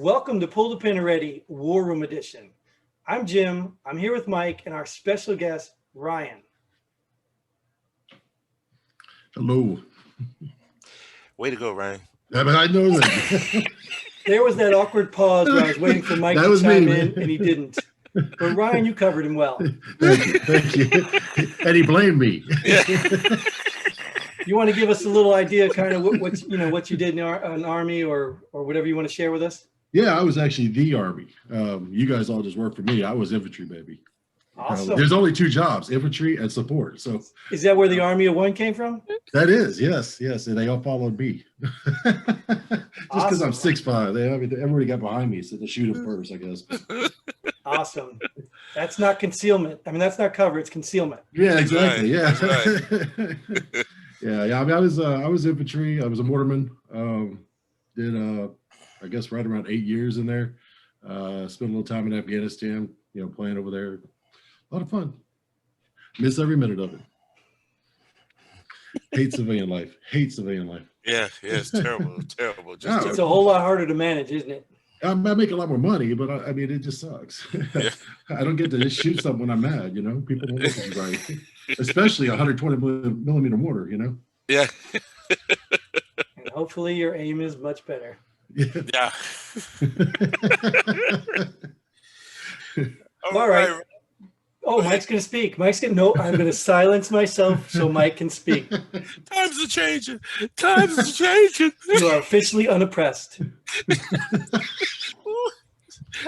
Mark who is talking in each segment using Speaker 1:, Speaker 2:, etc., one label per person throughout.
Speaker 1: Welcome to Pull the Pin Ready War Room Edition. I'm Jim. I'm here with Mike and our special guest, Ryan.
Speaker 2: Hello.
Speaker 3: Way to go, Ryan.
Speaker 2: I know that.
Speaker 1: There was that awkward pause where I was waiting for Mike to chime in, and he didn't. But Ryan, you covered him well.
Speaker 2: Thank you. And he blamed me.
Speaker 3: Yeah.
Speaker 1: You want to give us a little idea, kind of what you did in an army or whatever you want to share with us?
Speaker 2: Yeah, I was actually the Army. You guys all just worked for me. I was infantry, baby.
Speaker 1: Awesome.
Speaker 2: There's only two jobs, infantry and support. So
Speaker 1: is that where the Army of One came from?
Speaker 2: that is, yes. And they all followed me. Just because I'm 6'5", everybody got behind me, so they shoot him first, I guess.
Speaker 1: Awesome. That's not concealment. I mean, that's not cover. It's concealment.
Speaker 2: Yeah, exactly.
Speaker 3: Right.
Speaker 2: Yeah.
Speaker 3: Right.
Speaker 2: Yeah. I mean, I was infantry. I was a mortarman. Did I guess right around 8 years in there. Spent a little time in Afghanistan. Playing over there. A lot of fun. Miss every minute of it. Hate civilian life.
Speaker 3: Yeah, it's terrible. Terrible.
Speaker 1: It's a whole lot harder to manage, isn't it?
Speaker 2: I make a lot more money, but I mean, it just sucks.
Speaker 3: Yeah.
Speaker 2: I don't get to just shoot something when I'm mad, People don't look at you right. Especially 120 millimeter mortar,
Speaker 3: Yeah.
Speaker 1: And hopefully your aim is much better.
Speaker 3: Yeah.
Speaker 1: All right. Oh, Mike's going to speak. I'm going to silence myself so Mike can speak.
Speaker 3: Times are changing.
Speaker 1: You are officially unoppressed.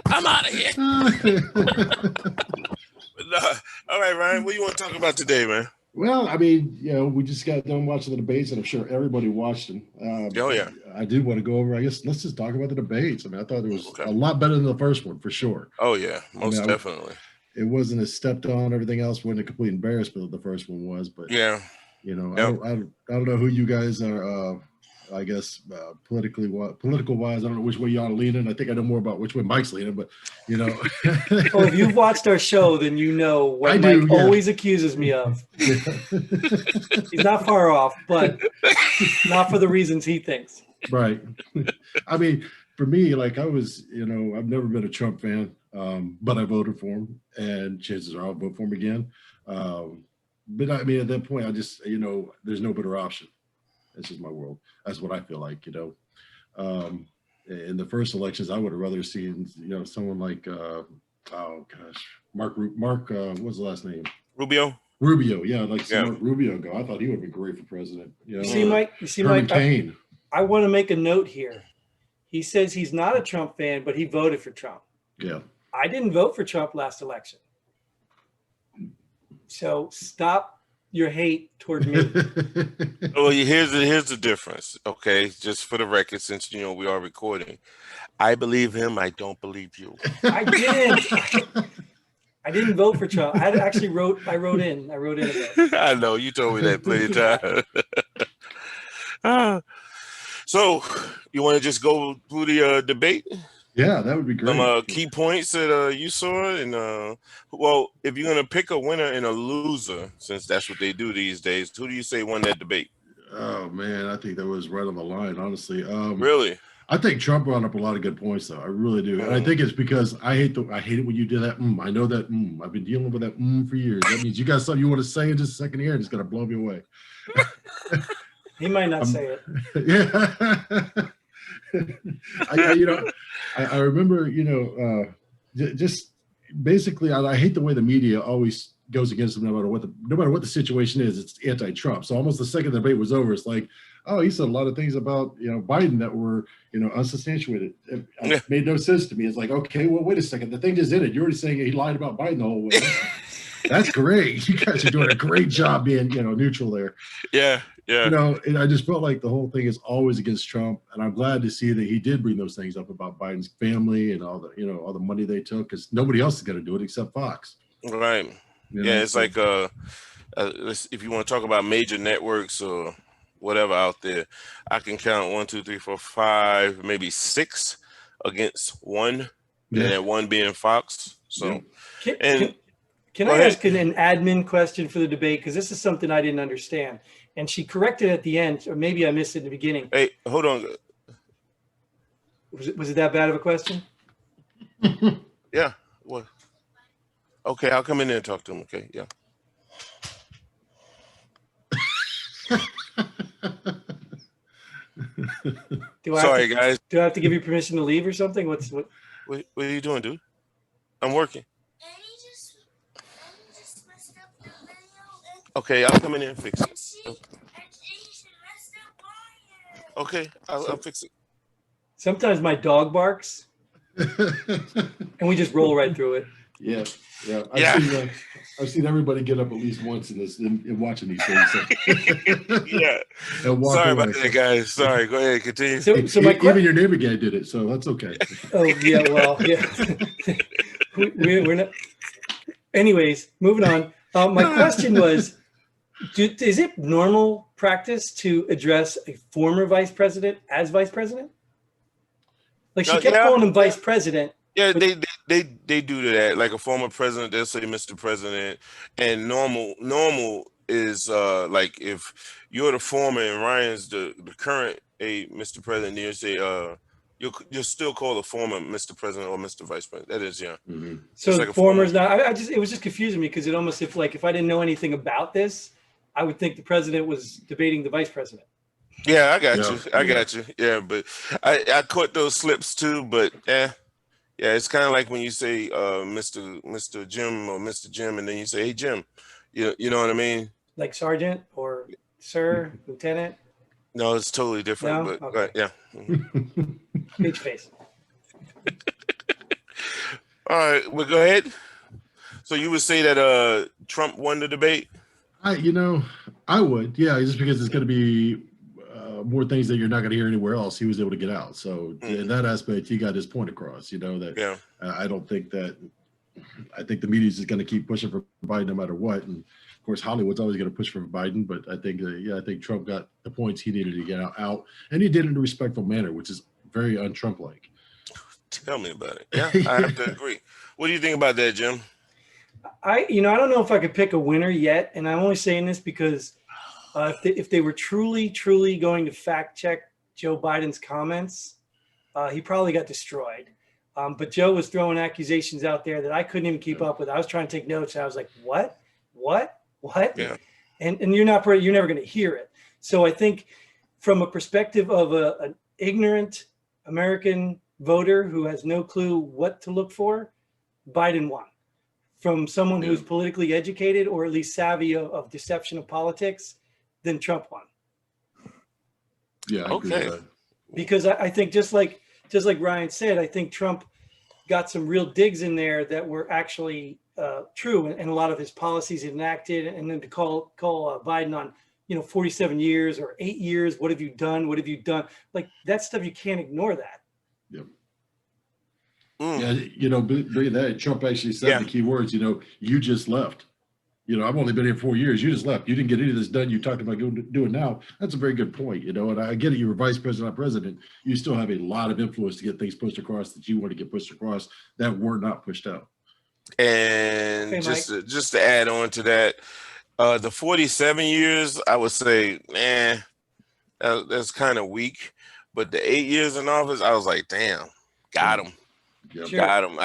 Speaker 3: I'm out of here. All right, Ryan, what do you want to talk about today, man?
Speaker 2: Well, I mean, we just got done watching the debates, and I'm sure everybody watched them.
Speaker 3: Oh, yeah.
Speaker 2: I did want to go over, I guess, let's just talk about the debates. I mean, I thought it was a lot better than the first one, for sure.
Speaker 3: Oh, yeah, most definitely.
Speaker 2: It wasn't as stepped on. Everything else wasn't a complete embarrassment. The first one was, but
Speaker 3: yeah,
Speaker 2: I don't know who you guys are. I guess political wise, I don't know which way y'all are leaning. I think I know more about which way Mike's leaning, but
Speaker 1: Well, if you've watched our show, then you know what Mike always accuses me of. Yeah. He's not far off, but not for the reasons he thinks.
Speaker 2: Right. I mean, for me, like I was, I've never been a Trump fan. But I voted for him, and chances are I'll vote for him again. But I mean, at that point, I just, there's no better option. This is my world. That's what I feel like, in the first elections, I would have rather seen, someone like, Mark, what's the last name?
Speaker 3: Rubio,
Speaker 2: yeah, Mark Rubio go. I thought he would be great for president.
Speaker 1: You see, Mike,
Speaker 2: Kane.
Speaker 1: I want to make a note here. He says he's not a Trump fan, but he voted for Trump.
Speaker 2: Yeah.
Speaker 1: I didn't vote for Trump last election. So stop your hate toward me.
Speaker 3: Well, here's the difference, okay? Just for the record, since we are recording, I believe him. I don't believe you.
Speaker 1: I didn't vote for Trump. I wrote in a vote.
Speaker 3: I know you told me that plenty of times. So you want to just go through the debate?
Speaker 2: Yeah, that would be great.
Speaker 3: Some key points that you saw, and well, if you're gonna pick a winner and a loser, since that's what they do these days, who do you say won that debate?
Speaker 2: Oh man, I think that was right on the line, honestly.
Speaker 3: Really?
Speaker 2: I think Trump brought up a lot of good points, though. I really do, and I think it's because I hate it when you do that. I know that. I've been dealing with that for years. That means you got something you want to say in just a second here, and it's gonna blow me away.
Speaker 1: He might not say it.
Speaker 2: Yeah. I remember, just basically, I hate the way the media always goes against him, no matter what the situation is. It's anti-Trump. So almost the second the debate was over, it's like, oh, he said a lot of things about Biden that were unsubstantiated. It made no sense to me. It's like, okay, well, wait a second. The thing just ended. You're already saying he lied about Biden the whole way. That's great. You guys are doing a great job being neutral there.
Speaker 3: Yeah.
Speaker 2: And I just felt like the whole thing is always against Trump, and I'm glad to see that he did bring those things up about Biden's family and all the money they took, because nobody else is going to do it except Fox.
Speaker 3: Right. It's like if you want to talk about major networks or whatever out there, I can count 1, 2, 3, 4, 5, maybe 6 against one, and then one being Fox. So,
Speaker 1: can I ask an admin question for the debate? Because this is something I didn't understand. And she corrected at the end, or maybe I missed it in the beginning.
Speaker 3: Hey, hold on.
Speaker 1: Was it that bad of a question?
Speaker 3: Yeah. What? Okay, I'll come in there and talk to him. Okay, yeah. Sorry, guys.
Speaker 1: Do I have to give you permission to leave or something? What
Speaker 3: are you doing, dude? I'm working. Okay, I'll come in here and fix it. Okay, I'll fix it.
Speaker 1: Sometimes my dog barks, and we just roll right through it.
Speaker 2: Yeah. I've seen everybody get up at least once in watching these things. So.
Speaker 3: Yeah. Sorry about that, guys. Sorry. Go ahead. Continue.
Speaker 1: So
Speaker 2: even your neighbor guy did it, so that's okay.
Speaker 1: Oh yeah, well, yeah. We're not. Anyways, moving on. My question was, is it normal practice to address a former vice president as vice president? Like she kept calling him vice president.
Speaker 3: Yeah, they do that. Like a former president, they'll say Mr. President, and normal is like if you're the former and Ryan's the current Mr. President, you say you'll still call the former Mr. President or Mr. Vice President. That is, yeah.
Speaker 1: Mm-hmm. So like former's not. It was just confusing me because it almost if I didn't know anything about this, I would think the president was debating the vice president.
Speaker 3: Yeah, I got you. I got you. Yeah, but I caught those slips too. But yeah, it's kind of like when you say Mr. Jim or Mr. Jim, and then you say, "Hey Jim," you know what I mean?
Speaker 1: Like sergeant or sir, lieutenant.
Speaker 3: No, it's totally different.
Speaker 1: No?
Speaker 3: But
Speaker 1: okay.
Speaker 3: yeah.
Speaker 1: Bitch face.
Speaker 3: All right, well, go ahead. So you would say that Trump won the debate?
Speaker 2: I would, yeah, just because it's going to be more things that you're not going to hear anywhere else. He was able to get out, so in that aspect, he got his point across. That I don't think that. I think the media is just going to keep pushing for Biden no matter what, and of course Hollywood's always going to push for Biden. But I think, I think Trump got the points he needed to get out, and he did it in a respectful manner, which is very un-Trump-like.
Speaker 3: Tell me about it. Yeah, I have to agree. What do you think about that, Jim?
Speaker 1: I don't know if I could pick a winner yet, and I'm only saying this because if they were truly going to fact check Joe Biden's comments, he probably got destroyed. But Joe was throwing accusations out there that I couldn't even keep up with. I was trying to take notes, and I was like, "What?
Speaker 3: Yeah.
Speaker 1: And you're never going to hear it. So I think, from a perspective of an ignorant American voter who has no clue what to look for, Biden won. From someone who's politically educated or at least savvy of deception of politics, then Trump won.
Speaker 2: Yeah. I agree with that.
Speaker 1: Because I think just like Ryan said, I think Trump got some real digs in there that were actually true, and a lot of his policies enacted, and then to call Biden on 47 years or 8 years, what have you done? What have you done? Like that stuff, you can't ignore that.
Speaker 2: Yep. Yeah, bring that. Trump actually said the key words. You just left. I've only been here 4 years. You just left. You didn't get any of this done. You talked about doing now. That's a very good point. And I get it. You were vice president, not president. You still have a lot of influence to get things pushed across that you want to get pushed across that were not pushed out.
Speaker 3: And just to add on to that, the 47 years, I would say, that's kind of weak. But the 8 years in office, I was like, damn, got him.
Speaker 2: Yep.
Speaker 1: Sure.
Speaker 3: Got him.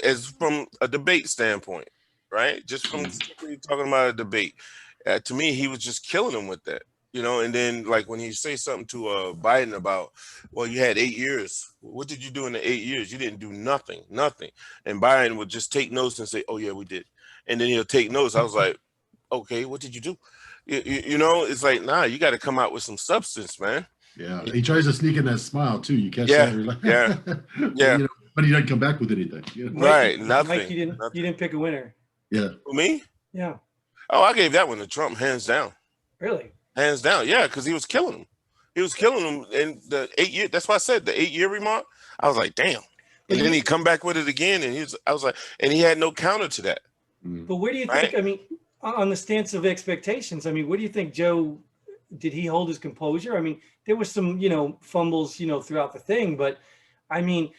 Speaker 3: As from a debate standpoint, right? Just from talking about a debate, to me, he was just killing him with that, And then, like when he say something to Biden about, well, you had 8 years. What did you do in the 8 years? You didn't do nothing. And Biden would just take notes and say, oh yeah, we did. And then he'll take notes. I was like, okay, what did you do? It's like, nah, you got to come out with some substance, man.
Speaker 2: Yeah, he tries to sneak in that smile too. You catch that? Like,
Speaker 3: yeah.
Speaker 2: But he doesn't come back with anything.
Speaker 3: Right, nothing.
Speaker 1: Mike, you didn't pick a winner.
Speaker 2: Yeah.
Speaker 3: For me?
Speaker 1: Yeah.
Speaker 3: Oh, I gave that one to Trump, hands down.
Speaker 1: Really?
Speaker 3: Hands down, yeah, because he was killing him. He was killing him in the 8 year. That's why I said the 8 year remark. I was like, damn. And then he come back with it again, and I was like, and he had no counter to that.
Speaker 1: But where do you think? I mean, on the stance of expectations, I mean, what do you think, Joe? Did he hold his composure? I mean, there was some, fumbles, throughout the thing, but I mean,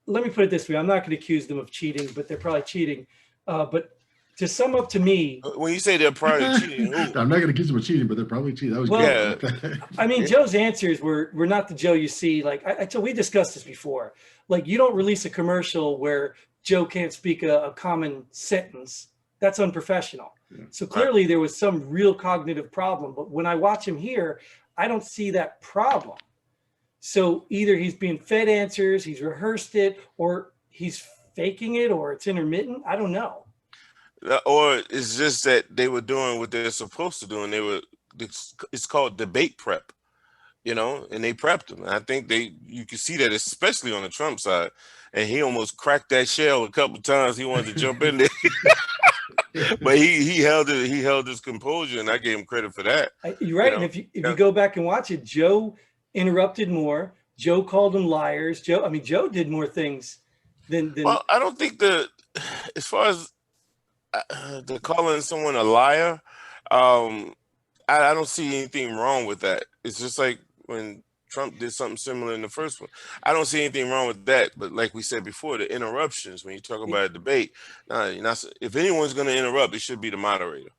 Speaker 1: let me put it this way: I'm not going to accuse them of cheating, but they're probably cheating. But to sum up to me,
Speaker 3: When you say they're probably cheating, who?
Speaker 2: I'm not going to accuse them of cheating, but they're probably cheating. That was
Speaker 1: well,
Speaker 2: good.
Speaker 1: I mean, Joe's answers were not the Joe you see. Like we discussed this before. Like you don't release a commercial where Joe can't speak a common sentence. That's unprofessional. Yeah. So clearly there was some real cognitive problem. But when I watch him here, I don't see that problem. So either he's being fed answers, he's rehearsed it, or he's faking it, or it's intermittent. I don't know.
Speaker 3: Or it's just that they were doing what they're supposed to do, and it's called debate prep, and they prepped him. And I think you can see that, especially on the Trump side, and he almost cracked that shell a couple of times. He wanted to jump in there, but he held it. He held his composure, and I gave him credit for that.
Speaker 1: You're right. And if you go back and watch it, Joe interrupted more. Joe called them liars. Joe did more things than.
Speaker 3: Well, I don't think as far as the calling someone a liar, I don't see anything wrong with that. It's just like when Trump did something similar in the first one. I don't see anything wrong with that. But like we said before, the interruptions, when you talk about a debate, if anyone's going to interrupt, it should be the moderator.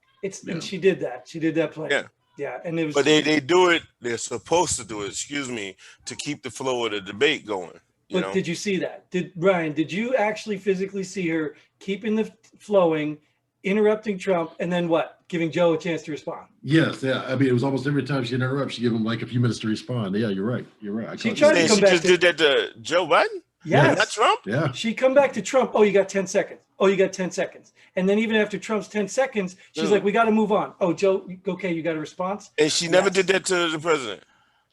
Speaker 1: And she did that. She did that play.
Speaker 3: Yeah.
Speaker 1: Yeah, and it was.
Speaker 3: But they do it. They're supposed to do it. Excuse me, to keep the flow of the debate going.
Speaker 1: But did you see that? Ryan? Did you actually physically see her keeping the flowing, interrupting Trump, and then what? Giving Joe a chance to respond?
Speaker 2: Yes. Yeah. I mean, it was almost every time she interrupted, she gave him like a few minutes to respond. Yeah, you're right. You're right.
Speaker 1: She tried to come back.
Speaker 3: She just did that to Joe Biden.
Speaker 1: Yes.
Speaker 3: Not Trump.
Speaker 2: Yeah.
Speaker 1: She come back to Trump. Oh, you got 10 seconds. Oh, you got 10 seconds. And then even after Trump's 10 seconds, she's like, we got to move on. Oh, Joe, okay, you got a response?
Speaker 3: And she never did that to the president.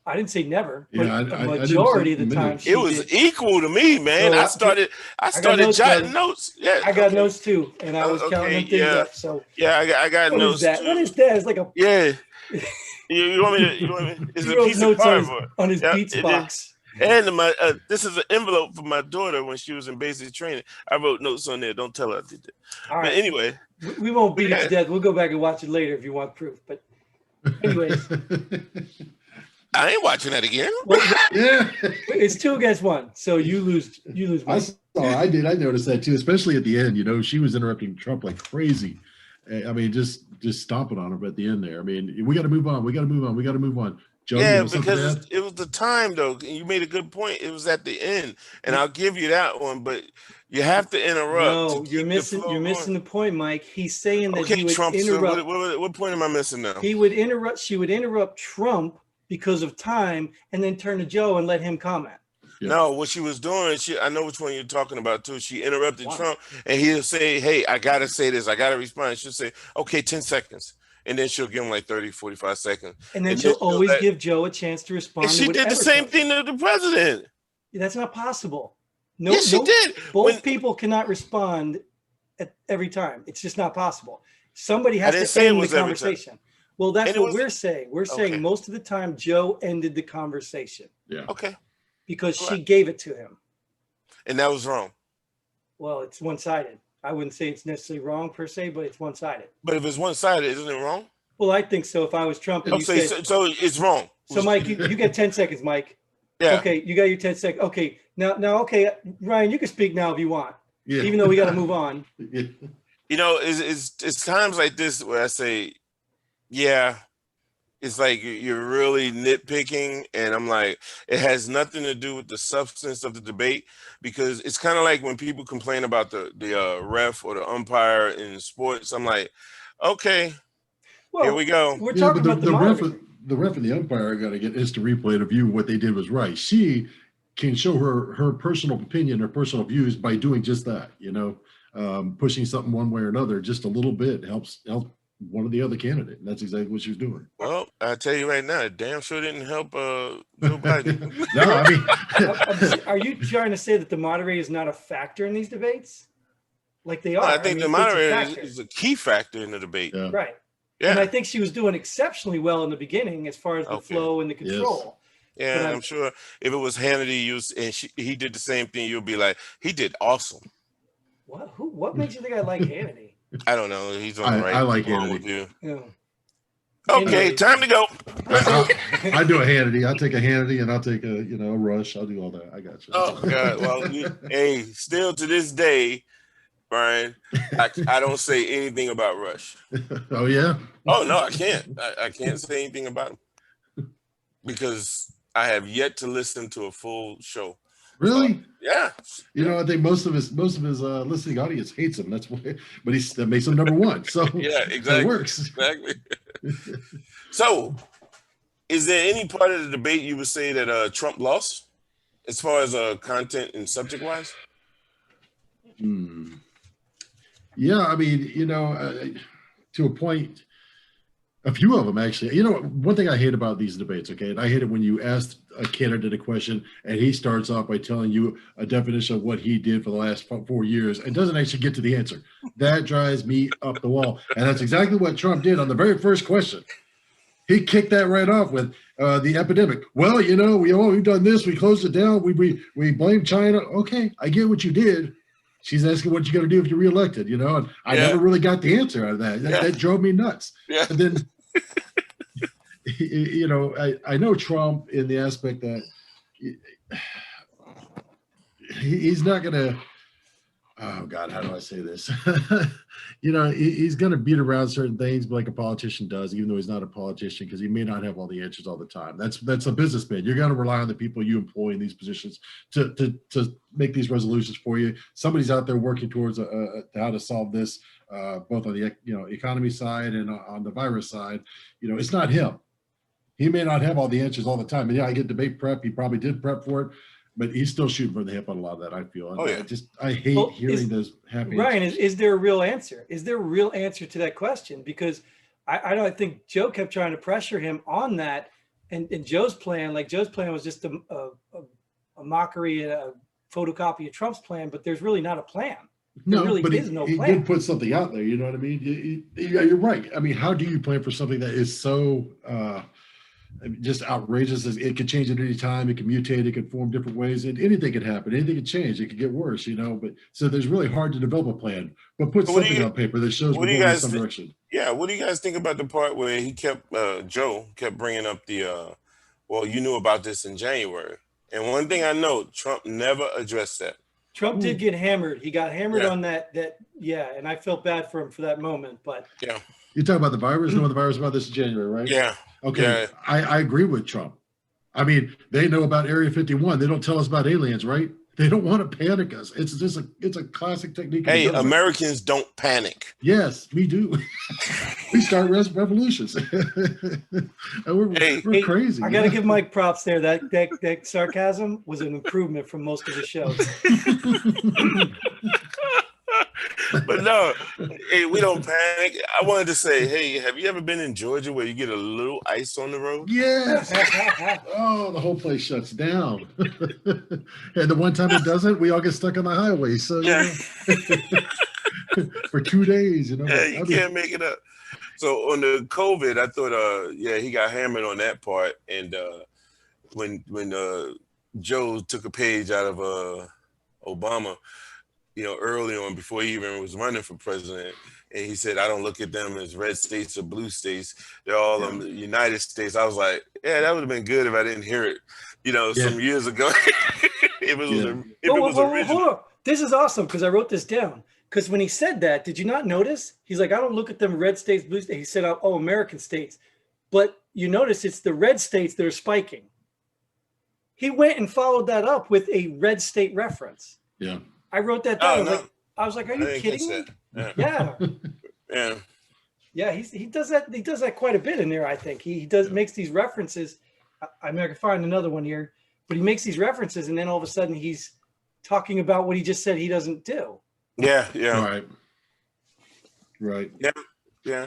Speaker 1: I didn't say never.
Speaker 2: Yeah,
Speaker 1: but majority of the time,
Speaker 3: it was equal to me, man. So I started jotting notes. Yeah,
Speaker 1: I got notes too, and I was counting things up. So
Speaker 3: I got notes too.
Speaker 1: What is that? It's like a
Speaker 3: You want me to? It's a piece of
Speaker 1: cardboard on his Beats box.
Speaker 3: And this is an envelope for my daughter when she was in basic training. I wrote notes on there. Don't tell her I did that. All right. But anyway,
Speaker 1: we won't beat it to death. We'll go back and watch it later if you want proof. But anyways.
Speaker 3: I ain't watching that again.
Speaker 1: Well, yeah, it's 2-1, so you lose.
Speaker 2: I did. I noticed that too, especially at the end. She was interrupting Trump like crazy. I mean, just stomping on him at the end there. I mean, we got to move on. We got to move on. We got to move on. Joe,
Speaker 3: because it was the time though. You made a good point. It was at the end, and I'll give you that one. But you have to interrupt.
Speaker 1: No, you're missing the point, Mike. He's saying that he would
Speaker 3: Trump,
Speaker 1: interrupt.
Speaker 3: So what point am I missing now?
Speaker 1: He would interrupt. She would interrupt Trump because of time, and then turn to Joe and let him comment.
Speaker 2: Yeah.
Speaker 3: No, what she was doing, I know which one you're talking about too. She interrupted Trump, and he'll say, hey, I got to say this. I got to respond. She'll say, okay, 10 seconds. And then she'll give him like 30, 45 seconds.
Speaker 1: And then she'll always give Joe a chance to respond.
Speaker 3: And she did the same thing to the president.
Speaker 1: That's not possible.
Speaker 3: Yes, she did.
Speaker 1: Both people cannot respond at every time. It's just not possible. Somebody has to end the conversation. Well, that's what we're saying. We're saying most of the time Joe ended the conversation.
Speaker 2: Yeah.
Speaker 3: Okay.
Speaker 1: Because she gave it to him.
Speaker 3: And that was wrong.
Speaker 1: Well, it's one-sided. I wouldn't say it's necessarily wrong per se, but it's one-sided.
Speaker 3: But if it's one-sided, isn't it wrong?
Speaker 1: Well, I think so. If I was Trump,
Speaker 3: so it's wrong.
Speaker 1: So, Mike, you get 10 seconds, Mike.
Speaker 3: Yeah.
Speaker 1: Okay, you got your 10 seconds. Okay, now, okay, Ryan, you can speak now if you want.
Speaker 2: Yeah.
Speaker 1: Even though we got to move on.
Speaker 3: It's times like this where I say, yeah, it's like you're really nitpicking, and I'm like, it has nothing to do with the substance of the debate, because it's kind of like when people complain about the ref or the umpire in sports. I'm like, okay, here we go.
Speaker 1: We're talking about the
Speaker 2: ref and the umpire got to get instant replay to view what they did was right. She can show her personal opinion, her personal views by doing just that. Pushing something one way or another just a little bit helps one of the other candidate. And that's exactly what she was doing.
Speaker 3: Well, I tell you right now, it damn sure didn't help Joe Biden.
Speaker 2: No, I mean,
Speaker 1: are you trying to say that the moderator is not a factor in these debates? Like they are.
Speaker 3: I think the moderator is a key factor in the debate.
Speaker 2: Yeah.
Speaker 1: Right.
Speaker 3: Yeah.
Speaker 1: And I think she was doing exceptionally well in the beginning as far as the flow and the control.
Speaker 3: Yes. Yeah, I'm sure if it was Hannity and he did the same thing, you'll be like, he did awesome.
Speaker 1: What makes you think I like Hannity?
Speaker 3: I don't know. He's on the right.
Speaker 2: I like Hannity.
Speaker 1: Yeah.
Speaker 3: Okay,
Speaker 1: Anyway.
Speaker 3: time to go.
Speaker 2: I do a Hannity. I'll take a Hannity and I'll take a Rush. I'll do all that. I got you.
Speaker 3: Oh God. Well, hey, still to this day, Brian, I don't say anything about Rush.
Speaker 2: Oh yeah.
Speaker 3: Oh no, I can't. I can't say anything about him because I have yet to listen to a full show.
Speaker 2: Really?
Speaker 3: So, yeah.
Speaker 2: You know, I think most of his listening audience hates him. That's why, but that makes him number one. So
Speaker 3: Yeah, exactly.
Speaker 2: So it works.
Speaker 3: Exactly. So, is there any part of the debate you would say that Trump lost, as far as content and subject wise?
Speaker 2: Yeah, I mean, you know, to a point, a few of them actually. You know, one thing I hate about these debates, okay, and I hate it when you ask a candidate a question and he starts off by telling you a definition of what he did for the last 4 years and doesn't actually get to the answer. That drives me up the wall, and that's exactly what Trump did on the very first question. He kicked that right off with the epidemic. Well, you know, we've done this. We closed it down. We blame China. Okay, I get what you did. She's asking what you're going to do if you're reelected, you know, and I never really got the answer out of that. That drove me nuts. Yeah. And then, you know, I know Trump in the aspect that he's not going to, oh God, how do I say this? You know, he's going to beat around certain things like a politician does, even though he's not a politician, because he may not have all the answers all the time. That's a businessman. You're going to rely on the people you employ in these positions to make these resolutions for you. Somebody's out there working towards how to solve this, both on the economy side and on the virus side. You know, it's not him. He may not have all the answers all the time. And yeah, I get debate prep. He probably did prep for it. But he's still shooting from the hip on a lot of that, I feel. And I hate hearing those happy
Speaker 1: Ryan, is there a real answer? Is there a real answer to that question? Because I think Joe kept trying to pressure him on that. And Joe's plan was just a mockery and a photocopy of Trump's plan, but there's really not a plan. There really is no plan.
Speaker 2: He did put something out there, you know what I mean? You're right. I mean, how do you plan for something that is so just outrageous? It could change at any time. It can mutate. It could form different ways. And anything could happen. Anything could change. It could get worse, you know. But so there's really hard to develop a plan. But put something on paper that shows we're going in some direction.
Speaker 3: Yeah. What do you guys think about the part where he Joe kept bringing up well, you knew about this in January. And one thing I know, Trump never addressed that.
Speaker 1: Trump did get hammered. He got hammered on that. And I felt bad for him for that moment. But
Speaker 2: yeah. You're talking about the virus? No, the virus about this in January, right?
Speaker 3: Yeah.
Speaker 2: Okay.
Speaker 3: Yeah.
Speaker 2: I agree with Trump. I mean, they know about Area 51. They don't tell us about aliens, right? They don't want to panic us. It's a classic technique.
Speaker 3: Hey, Americans don't panic.
Speaker 2: Yes, we do. We start revolutions. We're crazy.
Speaker 1: I got to give Mike props there. That sarcasm was an improvement from most of the shows.
Speaker 3: But no, hey, we don't panic. I wanted to say, hey, have you ever been in Georgia where you get a little ice on the road?
Speaker 2: Yes. Oh, the whole place shuts down. And the one time it doesn't, we all get stuck on the highway. So
Speaker 3: yeah.
Speaker 2: For 2 days, you know.
Speaker 3: Yeah, you can't make it up. So on the COVID, I thought, he got hammered on that part. And when Joe took a page out of Obama, you know, early on before he even was running for president, and he said, I don't look at them as red states or blue states. They're all the United States. I was like, yeah, that would have been good if I didn't hear it, you know, some years ago. It was original.
Speaker 1: Hold on. This is awesome because I wrote this down. Because when he said that, did you not notice? He's like, I don't look at them red states, blue states. He said, oh, American states. But you notice it's the red states that are spiking. He went and followed that up with a red state reference.
Speaker 2: Yeah.
Speaker 1: I wrote that down. I was like, are you kidding me?
Speaker 3: Yeah.
Speaker 1: Yeah. He does that. He does that quite a bit in there. I think he makes these references. I mean, I can find another one here, but he makes these references, and then all of a sudden he's talking about what he just said he doesn't do.
Speaker 3: Yeah.
Speaker 2: Right.
Speaker 3: Yeah.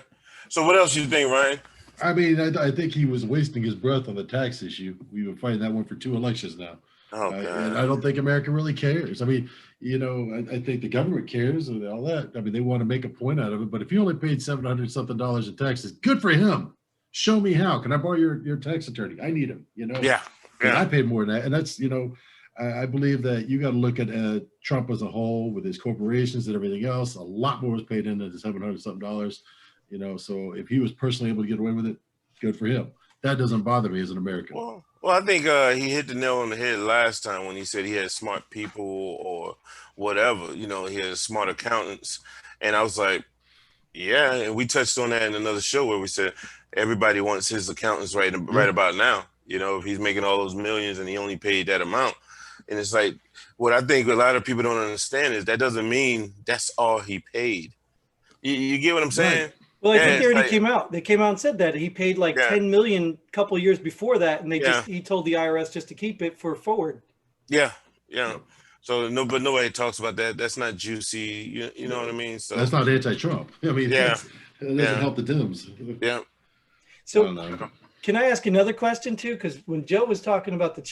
Speaker 3: So what else do you think, Ryan?
Speaker 2: I mean, I think he was wasting his breath on the tax issue. We've been fighting that one for 2 elections now.
Speaker 3: Oh, God.
Speaker 2: And I don't think America really cares. I mean, you know, I think the government cares and all that. I mean, they want to make a point out of it. But if you only paid $700 something in taxes, good for him. Show me how. Can I borrow your tax attorney? I need him. You know.
Speaker 3: Yeah.
Speaker 2: I paid more than that, and that's, you know, I believe that you got to look at Trump as a whole with his corporations and everything else. A lot more was paid into the $700 something. You know, so if he was personally able to get away with it, good for him. That doesn't bother me as an American.
Speaker 3: Well, Well, I think he hit the nail on the head last time when he said he had smart people or whatever. You know, he had smart accountants, and I was like, yeah. And we touched on that in another show where we said everybody wants his accountants right about now. You know, if he's making all those millions and he only paid that amount, and it's like what I think a lot of people don't understand is that doesn't mean that's all he paid. You get what I'm saying?
Speaker 2: Right.
Speaker 1: Well, I
Speaker 3: Yeah,
Speaker 1: think they
Speaker 3: it's
Speaker 1: already
Speaker 3: like,
Speaker 1: came out. They came out and said that he paid like
Speaker 3: yeah,
Speaker 1: 10 million a couple years before that, and
Speaker 3: yeah,
Speaker 1: he told the IRS just to keep it for forward.
Speaker 3: yeah, yeah.
Speaker 2: Yep.
Speaker 3: So no, but nobody talks about that. That's not juicy. You know
Speaker 2: No,
Speaker 3: what I mean? So
Speaker 2: that's not anti-Trump. I mean,
Speaker 3: yeah,
Speaker 2: that doesn't
Speaker 3: yeah,
Speaker 2: help the Dems.
Speaker 3: yeah.
Speaker 2: I
Speaker 1: So
Speaker 2: don't know.
Speaker 1: can I ask another question too? Because when Joe was talking about the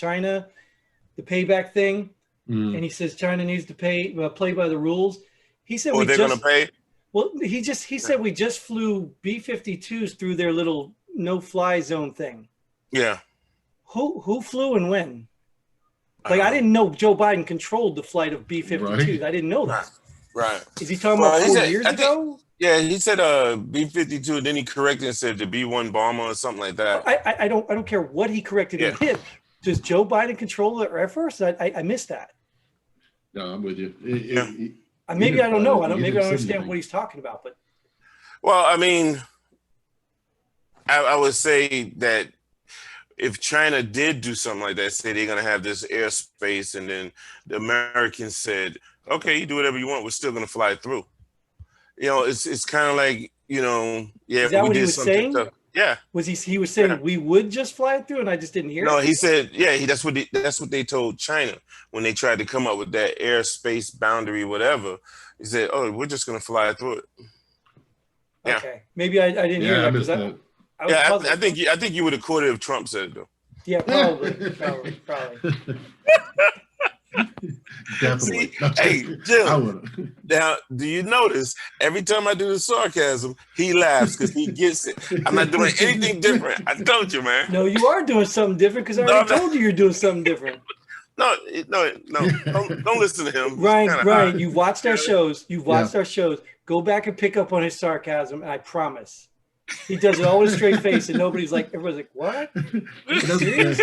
Speaker 1: payback thing,
Speaker 2: Mm.
Speaker 1: and he says China needs to play by the rules. He said
Speaker 3: Or they're gonna pay.
Speaker 1: well, he said we just flew B-52s through their little no-fly zone thing.
Speaker 3: Yeah.
Speaker 1: Who flew and when?
Speaker 3: I
Speaker 1: Like
Speaker 3: don't
Speaker 1: I
Speaker 3: know.
Speaker 1: didn't know Joe Biden controlled the flight of B-52s.
Speaker 2: Right.
Speaker 1: I didn't know
Speaker 3: Right.
Speaker 1: that.
Speaker 3: Right.
Speaker 1: Is he talking
Speaker 3: Well,
Speaker 1: about
Speaker 3: he
Speaker 1: 4
Speaker 3: said
Speaker 1: years
Speaker 3: I think
Speaker 1: ago?
Speaker 3: yeah, he said B-52, then he corrected and said the B-1 bomber or something like that.
Speaker 1: I don't care what he corrected
Speaker 3: Yeah.
Speaker 1: and did. Does Joe Biden control the Air Force? I missed that.
Speaker 2: No, I'm with you.
Speaker 3: Yeah.
Speaker 1: Maybe I don't know.
Speaker 2: He
Speaker 1: Maybe I
Speaker 2: didn't
Speaker 1: don't
Speaker 2: say
Speaker 1: understand
Speaker 2: anything.
Speaker 1: what he's talking about. But
Speaker 3: Well, I mean, I would say that if China did do something like that, say they're gonna have this airspace, and then the Americans said, "Okay, you do whatever you want. We're still gonna fly through." You know, it's kind of like, you know, yeah,
Speaker 1: is that
Speaker 3: we
Speaker 1: what he
Speaker 3: did
Speaker 1: was
Speaker 3: something
Speaker 1: saying?
Speaker 3: tough. Yeah,
Speaker 1: He was saying
Speaker 3: yeah.
Speaker 1: we would just fly it through, and I just didn't hear
Speaker 3: No,
Speaker 1: it?
Speaker 3: he said, yeah, that's what they told China when they tried to come up with that airspace boundary, whatever. He said, "Oh, we're just gonna fly through it." Yeah,
Speaker 1: Okay, maybe I didn't hear
Speaker 2: Yeah, I
Speaker 1: that because
Speaker 2: missed that.
Speaker 1: I was
Speaker 3: yeah.
Speaker 1: puzzled.
Speaker 3: I think you would have caught it if Trump said it though.
Speaker 1: Yeah, probably.
Speaker 2: Definitely.
Speaker 3: See, hey,
Speaker 2: I
Speaker 3: Jim.
Speaker 2: would.
Speaker 3: Now, do you notice every time I do the sarcasm, he laughs because he gets it. I'm not doing anything different. I told you, man.
Speaker 1: No, you are doing something different because I
Speaker 3: No,
Speaker 1: already
Speaker 3: I'm not.
Speaker 1: told you you're doing something different.
Speaker 3: No. Don't listen to him. He's
Speaker 1: Ryan,
Speaker 3: kind of high.
Speaker 1: you've watched our shows. You've
Speaker 2: Yeah.
Speaker 1: watched our shows. Go back and pick up on his sarcasm, and I promise. He does it all with a straight face, and everybody's like, what? Are you serious?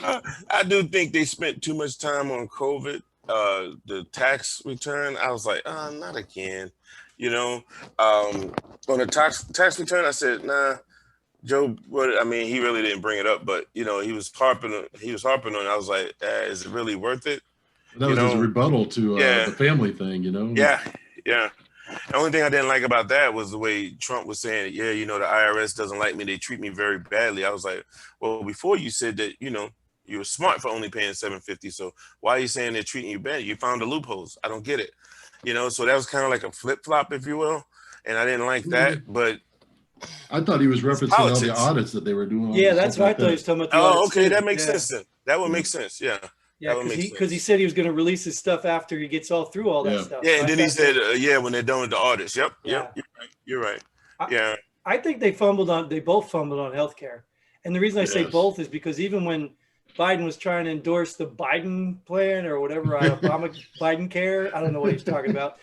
Speaker 3: I do think they spent too much time on COVID. The tax return, I was like, not again. You know, on the tax return, I said, nah. Joe, I mean, he really didn't bring it up, but you know, he was harping on it. I was like, is it really worth it?
Speaker 2: That
Speaker 3: You
Speaker 2: was his
Speaker 3: know,
Speaker 2: rebuttal to
Speaker 3: yeah,
Speaker 2: the family thing, you know?
Speaker 3: yeah, yeah. The only thing I didn't like about that was the way Trump was saying, yeah, you know, the IRS doesn't like me. They treat me very badly. I was like, well, before you said that, you know, you were smart for only paying $750. So why are you saying they're treating you bad? You found the loopholes. I don't get it. You know, so that was kind of like a flip flop, if you will. And I didn't like that, but
Speaker 2: I thought he was referencing all the
Speaker 3: politics.
Speaker 2: audits that they were doing.
Speaker 1: Yeah, that's what I thought he was talking about. The audits
Speaker 3: okay,
Speaker 1: too.
Speaker 3: that makes
Speaker 1: Yeah.
Speaker 3: sense then. That would make sense. Yeah.
Speaker 1: Yeah, because he said he was going to release his stuff after he gets all through all that stuff.
Speaker 3: Yeah,
Speaker 1: So
Speaker 3: and then he said, yeah, when they're done with the audits. Yep.
Speaker 1: Yeah.
Speaker 3: You're right. Yeah.
Speaker 1: I think they both fumbled on healthcare. And the reason I say both is because even when Biden was trying to endorse the Biden plan or whatever, Obama Biden care, I don't know what he's talking about.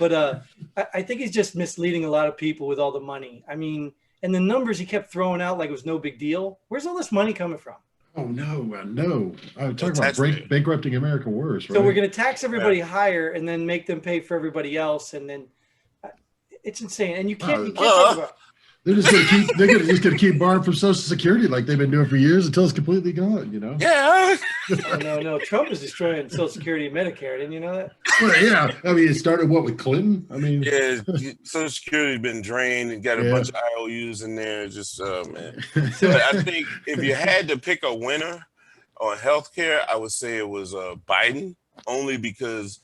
Speaker 1: But I think he's just misleading a lot of people with all the money. I mean, and the numbers he kept throwing out like it was no big deal. Where's all this money coming from?
Speaker 2: Oh, no. I'm talking about bankrupting America worse, right?
Speaker 1: So we're going to tax everybody higher and then make them pay for everybody else. And then it's insane. And you can't talk about.
Speaker 2: They're just gonna keep borrowing from Social Security like they've been doing for years until it's completely gone, you know?
Speaker 3: Yeah.
Speaker 1: Oh, no. Trump is destroying Social Security and Medicare. Didn't you know that?
Speaker 2: Well, yeah. I mean, it started with Clinton? I mean,
Speaker 3: yeah, Social Security's been drained and got a bunch of IOUs in there. Just man. But I think if you had to pick a winner on healthcare, I would say it was Biden, only because.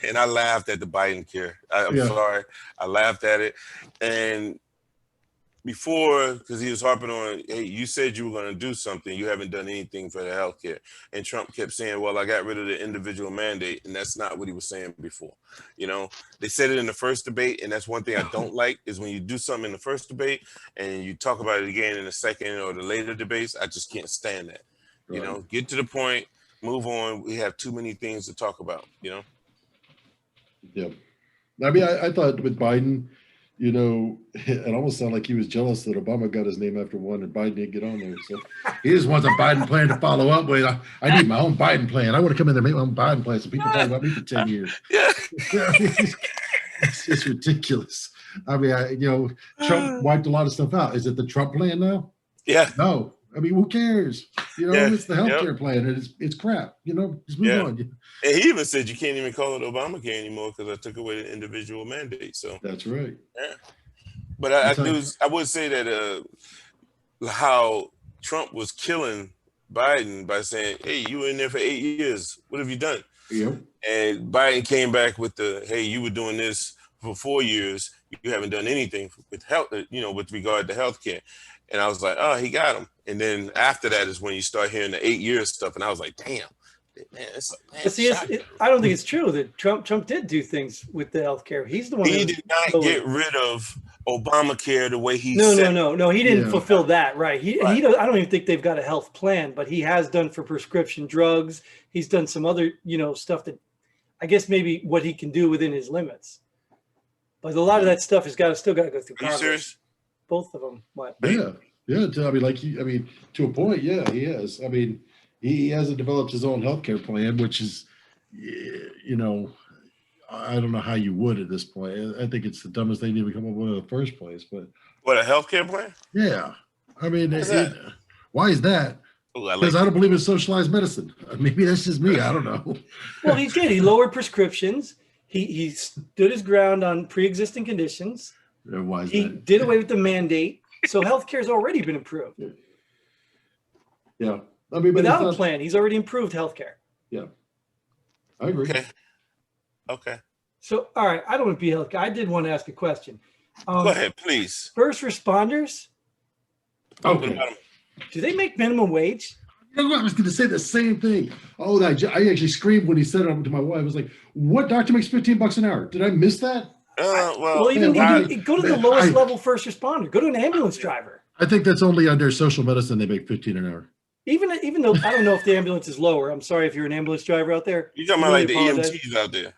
Speaker 3: And I laughed at the Biden care. I'm sorry, I laughed at it, and. Before, because he was harping on, hey, you said you were going to do something. You haven't done anything for the healthcare. And Trump kept saying, well, I got rid of the individual mandate. And that's not what he was saying before. You know, they said it in the first debate. And that's one thing I don't like is when you do something in the first debate and you talk about it again in the second or the later debates. I just can't stand that. Right. You know, get to the point, move on. We have too many things to talk about, you know?
Speaker 2: Yeah. I mean, I thought with Biden, you know, it almost sounded like he was jealous that Obama got his name after one and Biden didn't get on there. So he just wants a Biden plan to follow up with. I need my own Biden plan. I want to come in there and make my own Biden plan so people talk about me for 10 years.
Speaker 3: Yeah.
Speaker 2: It's just ridiculous. I mean, Trump wiped a lot of stuff out. Is it the Trump plan now?
Speaker 3: Yeah.
Speaker 2: No. I mean, who cares? You know,
Speaker 3: Yeah.
Speaker 2: it's the healthcare plan. And it's crap. You know, just move on.
Speaker 3: And he even said you can't even call it Obamacare anymore because I took away the individual mandate. So
Speaker 2: that's right.
Speaker 3: Yeah. But I would say that how Trump was killing Biden by saying, "Hey, you were in there for 8 years. What have you done?"
Speaker 2: Yep.
Speaker 3: And Biden came back with the, "Hey, you were doing this for 4 years. You haven't done anything with health, with regard to healthcare." And I was like, "Oh, he got him." And then after that is when you start hearing the 8 years stuff, and I was like, "Damn, man,
Speaker 1: but see, I don't think it's true that Trump did do things with the healthcare. He's the one.
Speaker 3: He did not get rid of Obamacare the way he
Speaker 1: said. No. He didn't fulfill that, right? I don't even think they've got a health plan, but he has done for prescription drugs. He's done some other, stuff that I guess maybe what he can do within his limits. But a lot of that stuff has still got to go through Congress.
Speaker 3: Are you serious?
Speaker 1: Both of them. What?
Speaker 2: Yeah. To a point, yeah, he has. I mean, he hasn't developed his own healthcare plan, which is, I don't know how you would at this point. I think it's the dumbest thing to even come up with in the first place. But
Speaker 3: what, a healthcare plan?
Speaker 2: Yeah, I mean, why is that? Because I don't believe in socialized medicine. Maybe that's just me. I don't know.
Speaker 1: Well, he did. He lowered prescriptions. He stood his ground on pre-existing conditions.
Speaker 2: Why is
Speaker 1: he
Speaker 2: that?
Speaker 1: Did away with the mandate. So healthcare has already been improved.
Speaker 2: Yeah. I mean,
Speaker 1: without a plan, he's already improved healthcare.
Speaker 2: Yeah. I agree.
Speaker 3: Okay.
Speaker 1: So, all right. I don't want to be healthcare. I did want to ask a question.
Speaker 3: Go ahead, please.
Speaker 1: First responders.
Speaker 2: Okay.
Speaker 1: Do they make minimum wage?
Speaker 2: I was going to say the same thing. Oh, I actually screamed when he said it to my wife. I was like, "What doctor makes $15 an hour? Did I miss that?"
Speaker 1: Even go to the lowest level first responder. Go to an ambulance driver.
Speaker 2: I think that's only under social medicine they make $15 an hour.
Speaker 1: Even though I don't know if the ambulance is lower. I'm sorry if you're an ambulance driver out there.
Speaker 3: You're talking about like the EMTs out there.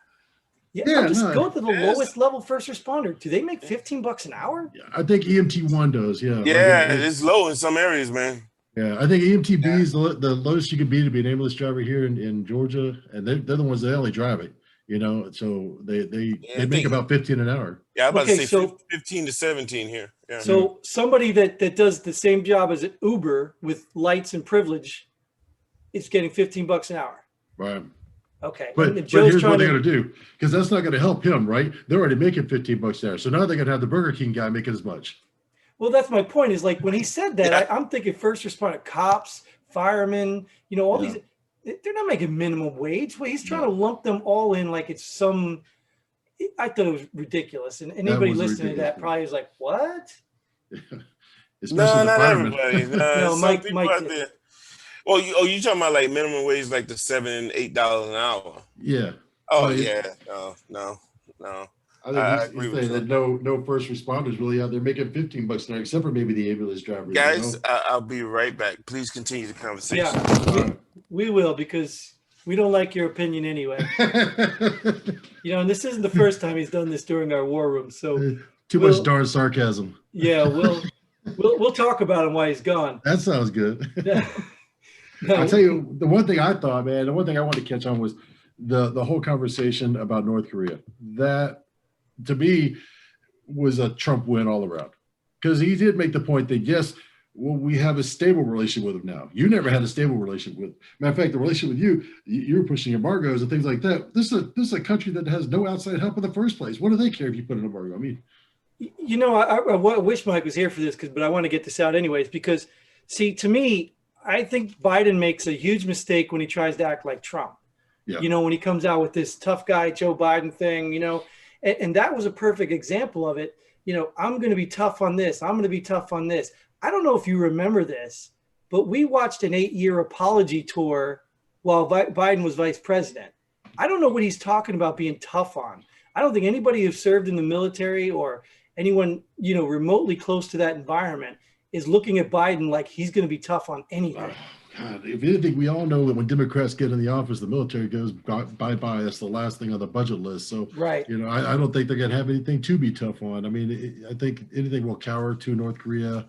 Speaker 1: Yeah, go to the lowest level first responder. Do they make $15 an hour?
Speaker 2: Yeah, I think EMT1 does. Yeah.
Speaker 3: Yeah, it's low in some areas, man.
Speaker 2: Yeah, I think EMTB is the lowest you could be to be an ambulance driver here in Georgia, and they're the ones that only drive it. So they make about 15 an hour.
Speaker 3: Yeah, I'm about to say 15 to 17 here. Yeah.
Speaker 1: So somebody that does the same job as an Uber with lights and privilege is getting $15 an hour.
Speaker 2: Right.
Speaker 1: Okay.
Speaker 2: But here's what they're going to do, because that's not going to help him, right? They're already making $15 an hour. So now they're going to have the Burger King guy making as much.
Speaker 1: Well, that's my point, is like when he said that, I'm thinking first responder, cops, firemen, all these. They're not making minimum wage. Well, he's trying to lump them all in like it's some. I thought it was ridiculous, and anybody listening to that probably is like, "What?"
Speaker 3: No, not everybody.
Speaker 1: No, Mike
Speaker 3: out there. Well, you talking about like minimum wage, like the $7, $8 an hour?
Speaker 2: Yeah.
Speaker 3: Oh yeah. No.
Speaker 2: I think he's saying that no first responders really out there making $15 an hour, except for maybe the ambulance driver.
Speaker 3: Guys, I'll be right back. Please continue the conversation.
Speaker 1: Yeah, we will, because we don't like your opinion anyway. And this isn't the first time he's done this during our war room. So
Speaker 2: too much darn sarcasm.
Speaker 1: Yeah, we'll talk about him while he's gone.
Speaker 2: That sounds good. I'll tell you, the one thing I thought, man, the one thing I wanted to catch on was the whole conversation about North Korea. That, to me, was a Trump win all around, because he did make the point that, yes, we have a stable relationship with him now. You never had a stable relationship with. Matter of fact, the relationship with you were pushing embargoes and things like that. This is a country that has no outside help in the first place. What do they care if you put an embargo? I mean,
Speaker 1: I wish Mike was here for this, but I want to get this out anyways, because, see, to me, I think Biden makes a huge mistake when he tries to act like Trump. Yeah. When he comes out with this tough guy Joe Biden thing, and that was a perfect example of it. I'm going to be tough on this. I'm going to be tough on this. I don't know if you remember this, but we watched an 8-year apology tour while Biden was vice president. I don't know what he's talking about being tough on. I don't think anybody who served in the military or anyone, remotely close to that environment is looking at Biden like he's going to be tough on anything.
Speaker 2: God, if anything, we all know that when Democrats get in the office, the military goes bye-bye. That's the last thing on the budget list. So,
Speaker 1: Right.
Speaker 2: I don't think they're going to have anything to be tough on. I mean, I think anything will cower to North Korea.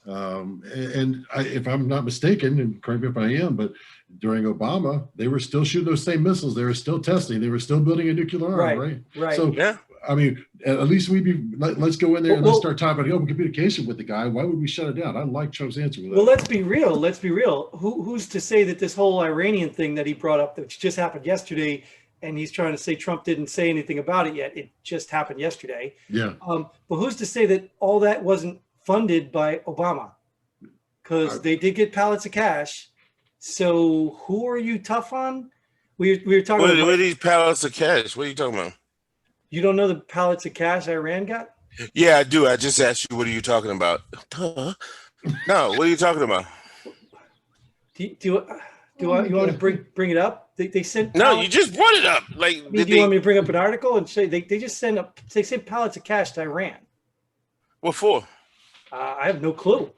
Speaker 2: If I'm not mistaken, and correct me if I am, but during Obama, they were still shooting those same missiles. They were still testing. They were still building a nuclear arm, right?
Speaker 1: Right.
Speaker 2: So,
Speaker 3: Yeah.
Speaker 2: I mean, at least let's go in there and let's start talking about open communication with the guy. Why would we shut it down? I like Trump's answer with that.
Speaker 1: Well, let's be real. Who's to say that this whole Iranian thing that he brought up, which just happened yesterday, and he's trying to say Trump didn't say anything about it yet. It just happened yesterday.
Speaker 2: Yeah.
Speaker 1: But who's to say that all that wasn't funded by Obama? Because they did get pallets of cash. So who are you tough on? We were talking about.
Speaker 3: What are these pallets of cash? What are you talking about?
Speaker 1: You don't know the pallets of cash Iran got?
Speaker 3: Yeah, I do. I just asked you, what are you talking about? No, what are you talking about?
Speaker 1: Do you want to bring it up? They sent.
Speaker 3: No, you just brought it up. Like,
Speaker 1: do you want me to bring up an article and say they just sent pallets of cash to Iran?
Speaker 3: What for?
Speaker 1: I have no clue.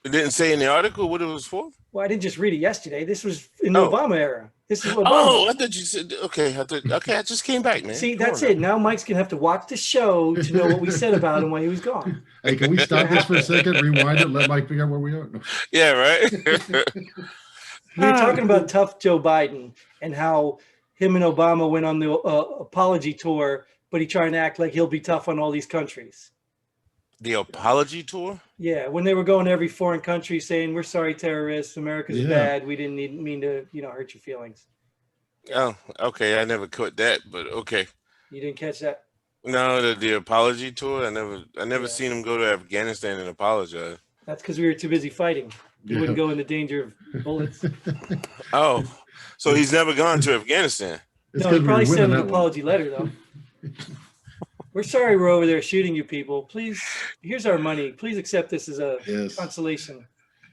Speaker 3: It didn't say in the article what it was for?
Speaker 1: Well, I didn't just read it yesterday. This was in the Obama era. This is Obama.
Speaker 3: Oh, I thought you said, okay. I just came back, man.
Speaker 1: See, that's it. Now Mike's going to have to watch the show to know what we said about him while he was gone.
Speaker 2: Hey, can we stop this for a second, rewind it, let Mike figure out where we are? No.
Speaker 3: Yeah, right?
Speaker 1: We were talking about tough Joe Biden and how him and Obama went on the apology tour, but he's trying to act like he'll be tough on all these countries.
Speaker 3: The apology tour?
Speaker 1: Yeah, when they were going to every foreign country saying, we're sorry, terrorists, America's bad, we didn't mean to, hurt your feelings.
Speaker 3: Oh, okay. I never caught that, but okay.
Speaker 1: You didn't catch that?
Speaker 3: No, the apology tour. I never seen him go to Afghanistan and apologize.
Speaker 1: That's because we were too busy fighting. He wouldn't go into danger of bullets.
Speaker 3: Oh, so he's never gone to Afghanistan.
Speaker 1: No, he probably sent an apology letter, though. We're sorry we're over there shooting you people. Please, here's our money. Please accept this as a consolation.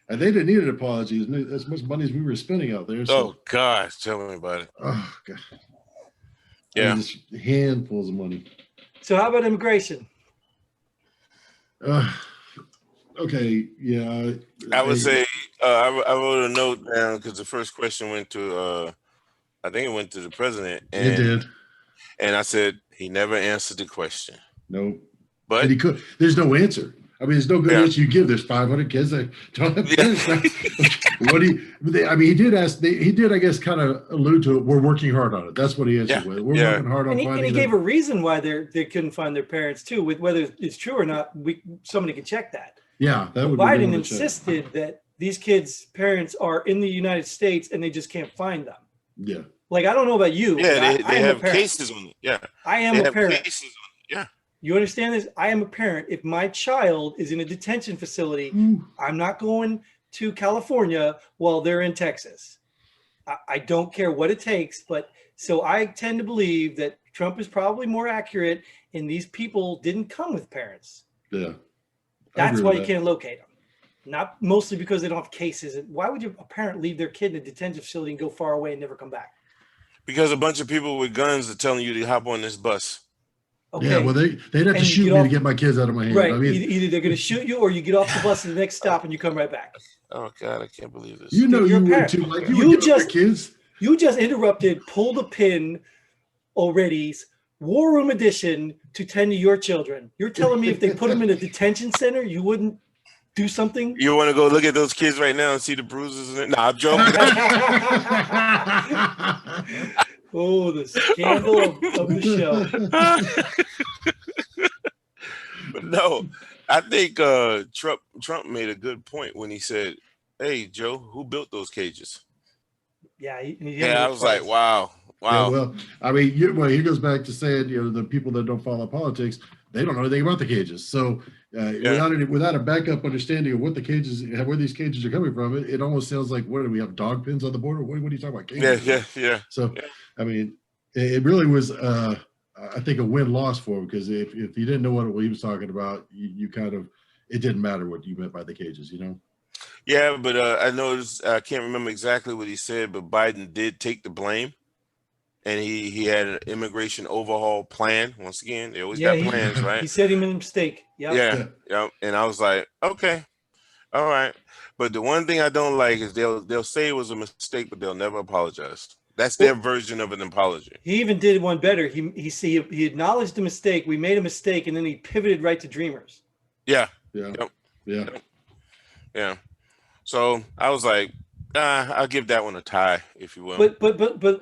Speaker 2: And they didn't need an apology as much money as we were spending out there. So.
Speaker 3: Oh, gosh. Tell me about it.
Speaker 2: Oh, God.
Speaker 3: Yeah.
Speaker 2: I mean, just handfuls of money.
Speaker 1: So how about immigration?
Speaker 2: Okay, yeah.
Speaker 3: I would say I wrote a note down because the first question went to, I think it went to the president. And,
Speaker 2: it did.
Speaker 3: And I said, he never answered the question.
Speaker 2: No.
Speaker 3: But
Speaker 2: and he could. There's no answer. I mean, there's no good answer you give. There's 500 kids that don't have parents. He did ask. He did, I guess, kind of allude to it. We're working hard on it. That's what he answered with. We're working hard on finding.
Speaker 1: And he gave a reason why they couldn't find their parents too. With whether it's true or not, somebody can check that.
Speaker 2: Yeah, that would.
Speaker 1: Biden insisted that these kids' parents are in the United States and they just can't find them.
Speaker 2: Yeah.
Speaker 1: Like, I don't know about you.
Speaker 3: Yeah, they have cases on it. Yeah.
Speaker 1: I am a parent.
Speaker 3: Cases on it. Yeah.
Speaker 1: You understand this? I am a parent. If my child is in a detention facility, I'm not going to California while they're in Texas. I don't care what it takes. But so I tend to believe that Trump is probably more accurate and these people didn't come with parents.
Speaker 2: Yeah.
Speaker 1: That's why you can't locate them. Not mostly because they don't have cases. Why would a parent leave their kid in a detention facility and go far away and never come back?
Speaker 3: Because a bunch of people with guns are telling you to hop on this bus.
Speaker 1: Okay.
Speaker 2: Yeah, well, they'd have to shoot me to get my kids out of my hand.
Speaker 1: Right.
Speaker 2: I mean,
Speaker 1: either they're going to shoot you or you get off the bus at the next stop and you come right back.
Speaker 3: Oh, God, I can't believe this.
Speaker 2: You know, you were too. Like, you just kids.
Speaker 1: You just interrupted, pulled a pin already's War Room Edition to tend to your children. You're telling me if they put them in a detention center, you wouldn't do something?
Speaker 3: You want to go look at those kids right now and see the bruises in it? Nah, I'm joking.
Speaker 1: Oh, the scandal of the show.
Speaker 3: But no, I think Trump made a good point when he said, "Hey, Joe, who built those cages?"
Speaker 1: Yeah,
Speaker 3: I was like, wow.
Speaker 2: Yeah, well, I mean, he goes back to saying, the people that don't follow politics, they don't know anything about the cages. So without a backup understanding of what the cages, where these cages are coming from, it almost sounds like, what do we have, dog pins on the border? What are you talking about? Cages?
Speaker 3: Yeah.
Speaker 2: So, I mean, it really was, I think, a win-loss for him, because if you didn't know what he was talking about, you kind of, it didn't matter what you meant by the cages,
Speaker 3: Yeah, but I noticed, I can't remember exactly what he said, but Biden did take the blame. And he had an immigration overhaul plan. Once again, they always got plans, right?
Speaker 1: He said he made a mistake.
Speaker 3: Yeah. And I was like, okay. All right. But the one thing I don't like is they'll say it was a mistake, but they'll never apologize. That's their version of an apology.
Speaker 1: He even did one better. He acknowledged the mistake. We made a mistake, and then he pivoted right to Dreamers.
Speaker 3: Yeah.
Speaker 2: Yeah.
Speaker 3: Yep.
Speaker 2: Yeah.
Speaker 3: Yep. Yeah. So I was like, I'll give that one a tie, if you will.
Speaker 1: But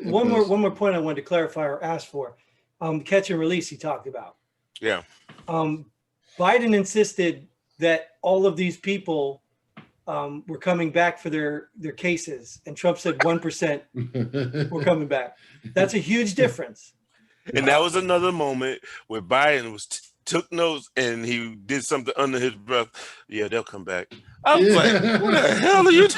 Speaker 1: one more point I wanted to clarify or ask for. Catch and release he talked about.
Speaker 3: Yeah.
Speaker 1: Biden insisted that all of these people were coming back for their cases, and Trump said 1% were coming back. That's a huge difference.
Speaker 3: And that was another moment where Biden took notes and he did something under his breath. Yeah, they'll come back. I was like, what the hell are you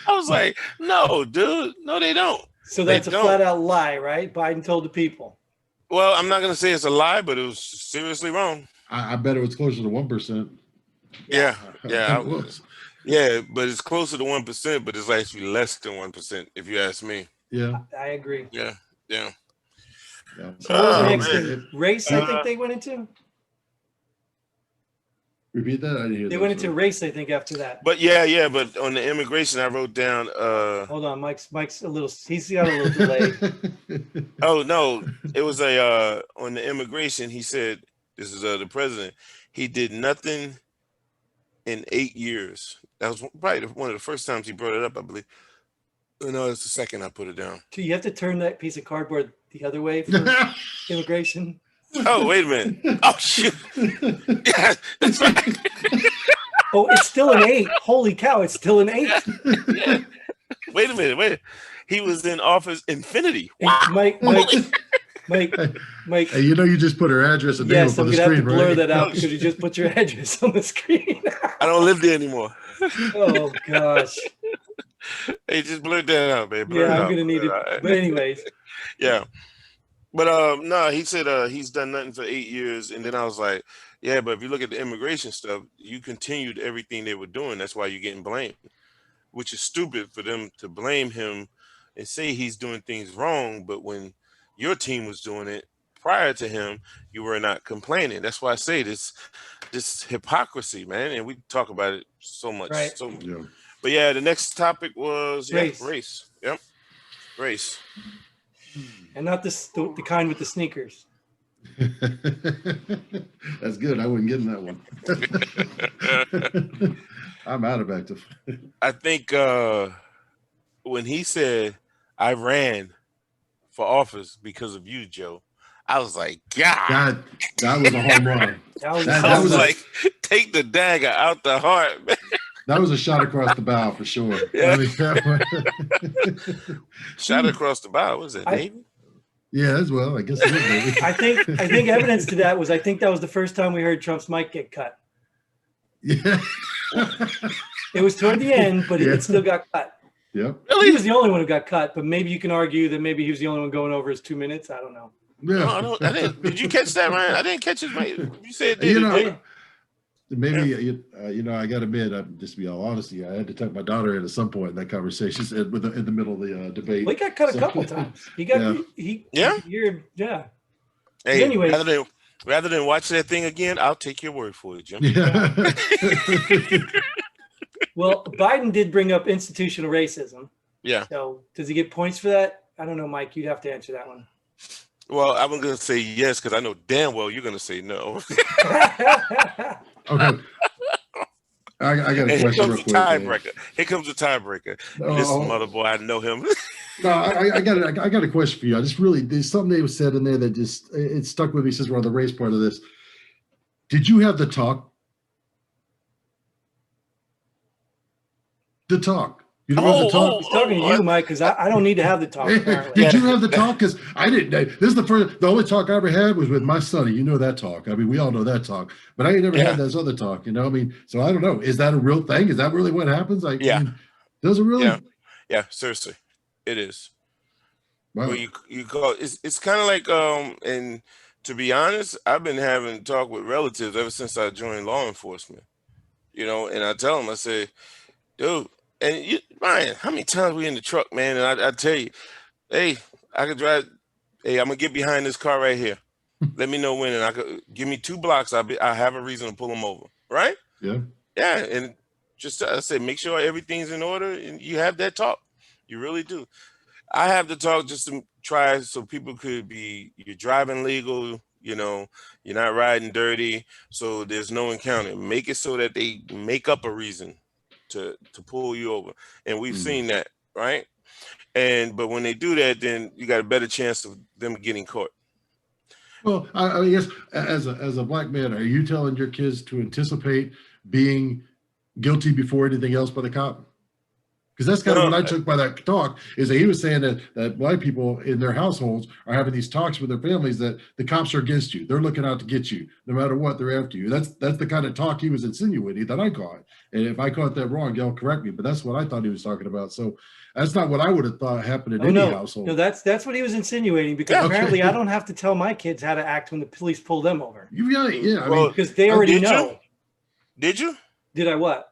Speaker 3: I was like, no, dude. No, they don't.
Speaker 1: So that's a flat out lie, right? Biden told the people.
Speaker 3: Well, I'm not going to say it's a lie, but it was seriously wrong.
Speaker 2: I bet it was closer to 1%.
Speaker 3: Yeah. Yeah.
Speaker 2: It was.
Speaker 3: Yeah, but it's closer to 1%, but it's actually less than 1%, if you ask me.
Speaker 2: Yeah.
Speaker 1: I agree.
Speaker 3: Yeah. Yeah.
Speaker 2: Yeah.
Speaker 1: So what was the next thing? Race, I think they went into?
Speaker 2: Repeat that? I didn't hear
Speaker 1: They
Speaker 2: that.
Speaker 1: went into race, I think, after that.
Speaker 3: But yeah, but on the immigration, I wrote down.
Speaker 1: Hold on, Mike's a little. He's got a little delay.
Speaker 3: Oh no, it was on the immigration. He said, "This is the president. He did nothing in 8 years." That was probably one of the first times he brought it up, I believe. No, it's the second I put it down.
Speaker 1: Do you have to turn that piece of cardboard the other way for immigration?
Speaker 3: Oh, wait a minute. Oh shoot. Yeah, that's right.
Speaker 1: Oh, it's still an 8. Holy cow, it's still an 8.
Speaker 3: Yeah. Wait a minute. He was in office infinity.
Speaker 1: Wow. Mike.
Speaker 2: Hey, you know you just put her address and name
Speaker 1: yes,
Speaker 2: up on
Speaker 1: I'm
Speaker 2: the
Speaker 1: gonna
Speaker 2: screen,
Speaker 1: have to blur
Speaker 2: right?
Speaker 1: that out because you just put your address on the screen.
Speaker 3: I don't live there anymore.
Speaker 1: Oh gosh.
Speaker 3: Hey, just blur that out, baby.
Speaker 1: Yeah, I'm gonna need it. But anyways.
Speaker 3: Yeah. But no, he said he's done nothing for 8 years, and then I was like, yeah, but if you look at the immigration stuff, you continued everything they were doing. That's why you're getting blamed, which is stupid for them to blame him and say he's doing things wrong. But when your team was doing it prior to him, you were not complaining. That's why I say this hypocrisy, man. And we talk about it so much.
Speaker 1: Right.
Speaker 3: So,
Speaker 2: Yeah.
Speaker 3: but yeah, the next topic was race. Yep, race.
Speaker 1: And not the kind with the sneakers.
Speaker 2: That's good. I wouldn't get in that one. I'm out of active.
Speaker 3: I think when he said, I ran for office because of you, Joe, I was like, God,
Speaker 2: that was a home run.
Speaker 3: I was like, take the dagger out the heart, man.
Speaker 2: That was a shot across the bow for sure.
Speaker 3: Yeah. Shot across the bow. What was that, Navy?
Speaker 2: Yeah, as well. I guess it is, maybe.
Speaker 1: I think evidence to that was I think that was the first time we heard Trump's mic get cut.
Speaker 2: Yeah.
Speaker 1: It was toward the end, but it still got cut.
Speaker 2: Yep.
Speaker 1: He was the only one who got cut, but maybe you can argue that maybe he was the only one going over his 2 minutes. I don't know.
Speaker 2: Yeah.
Speaker 3: No, I didn't. Did you catch that, Ryan? I didn't catch it, mate. You said
Speaker 2: maybe I got to admit, just to be all honesty, I had to tuck my daughter in at some point in that conversation in the middle of the debate.
Speaker 1: Well, he got cut a couple times. He got yeah.
Speaker 3: Hey,
Speaker 1: anyway,
Speaker 3: rather than watch that thing again, I'll take your word for it, Jim.
Speaker 2: Yeah.
Speaker 1: Well, Biden did bring up institutional racism.
Speaker 3: Yeah.
Speaker 1: So does he get points for that? I don't know, Mike. You'd have to answer that one.
Speaker 3: Well, I'm going to say yes because I know damn well you're going to say no.
Speaker 2: Okay. I got a question real quick.
Speaker 3: Here comes the tiebreaker. This mother boy, I know him.
Speaker 2: No, I got a question for you. There's something they said in there that just it stuck with me since we're on the race part of this. Did you have the talk? The talk. You don't have the talk.
Speaker 1: He's talking to you, Mike, because I don't need to have the talk.
Speaker 2: Did you have the talk? Because I didn't. This is the only talk I ever had was with my sonny. You know that talk. I mean, we all know that talk. But I ain't never had this other talk. You know, I mean, so I don't know. Is that a real thing? Is that really what happens? I mean, does it really?
Speaker 3: Yeah. Seriously, it is.
Speaker 2: Wow.
Speaker 3: Well, you call it's kind of like and to be honest, I've been having talk with relatives ever since I joined law enforcement. You know, and I tell them, I say, dude. And Ryan, how many times we in the truck, man? And I tell you, hey, I could drive. Hey, I'm gonna get behind this car right here. Let me know when, and I could give me 2 blocks. I have a reason to pull them over, right?
Speaker 2: Yeah.
Speaker 3: Yeah, and just I said, make sure everything's in order, and you have that talk. You really do. I have the talk just to try so people could be. You're driving legal. You're not riding dirty, so there's no encounter. Make it so that they make up a reason to pull you over, and we've seen that, right? But when they do that, then you got a better chance of them getting caught.
Speaker 2: Well, I guess as a black man, are you telling your kids to anticipate being guilty before anything else by the cop? Because that's kind of what I took by that talk, is that he was saying that black people in their households are having these talks with their families that the cops are against you. They're looking out to get you. No matter what, they're after you. That's the kind of talk he was insinuating that I caught. And if I caught that wrong, y'all correct me. But that's what I thought he was talking about. So that's not what I would have thought happened in any household.
Speaker 1: No, that's what he was insinuating, because apparently I don't have to tell my kids how to act when the police pull them over.
Speaker 2: I mean,
Speaker 1: because they already know.
Speaker 3: Did you?
Speaker 1: Did I what?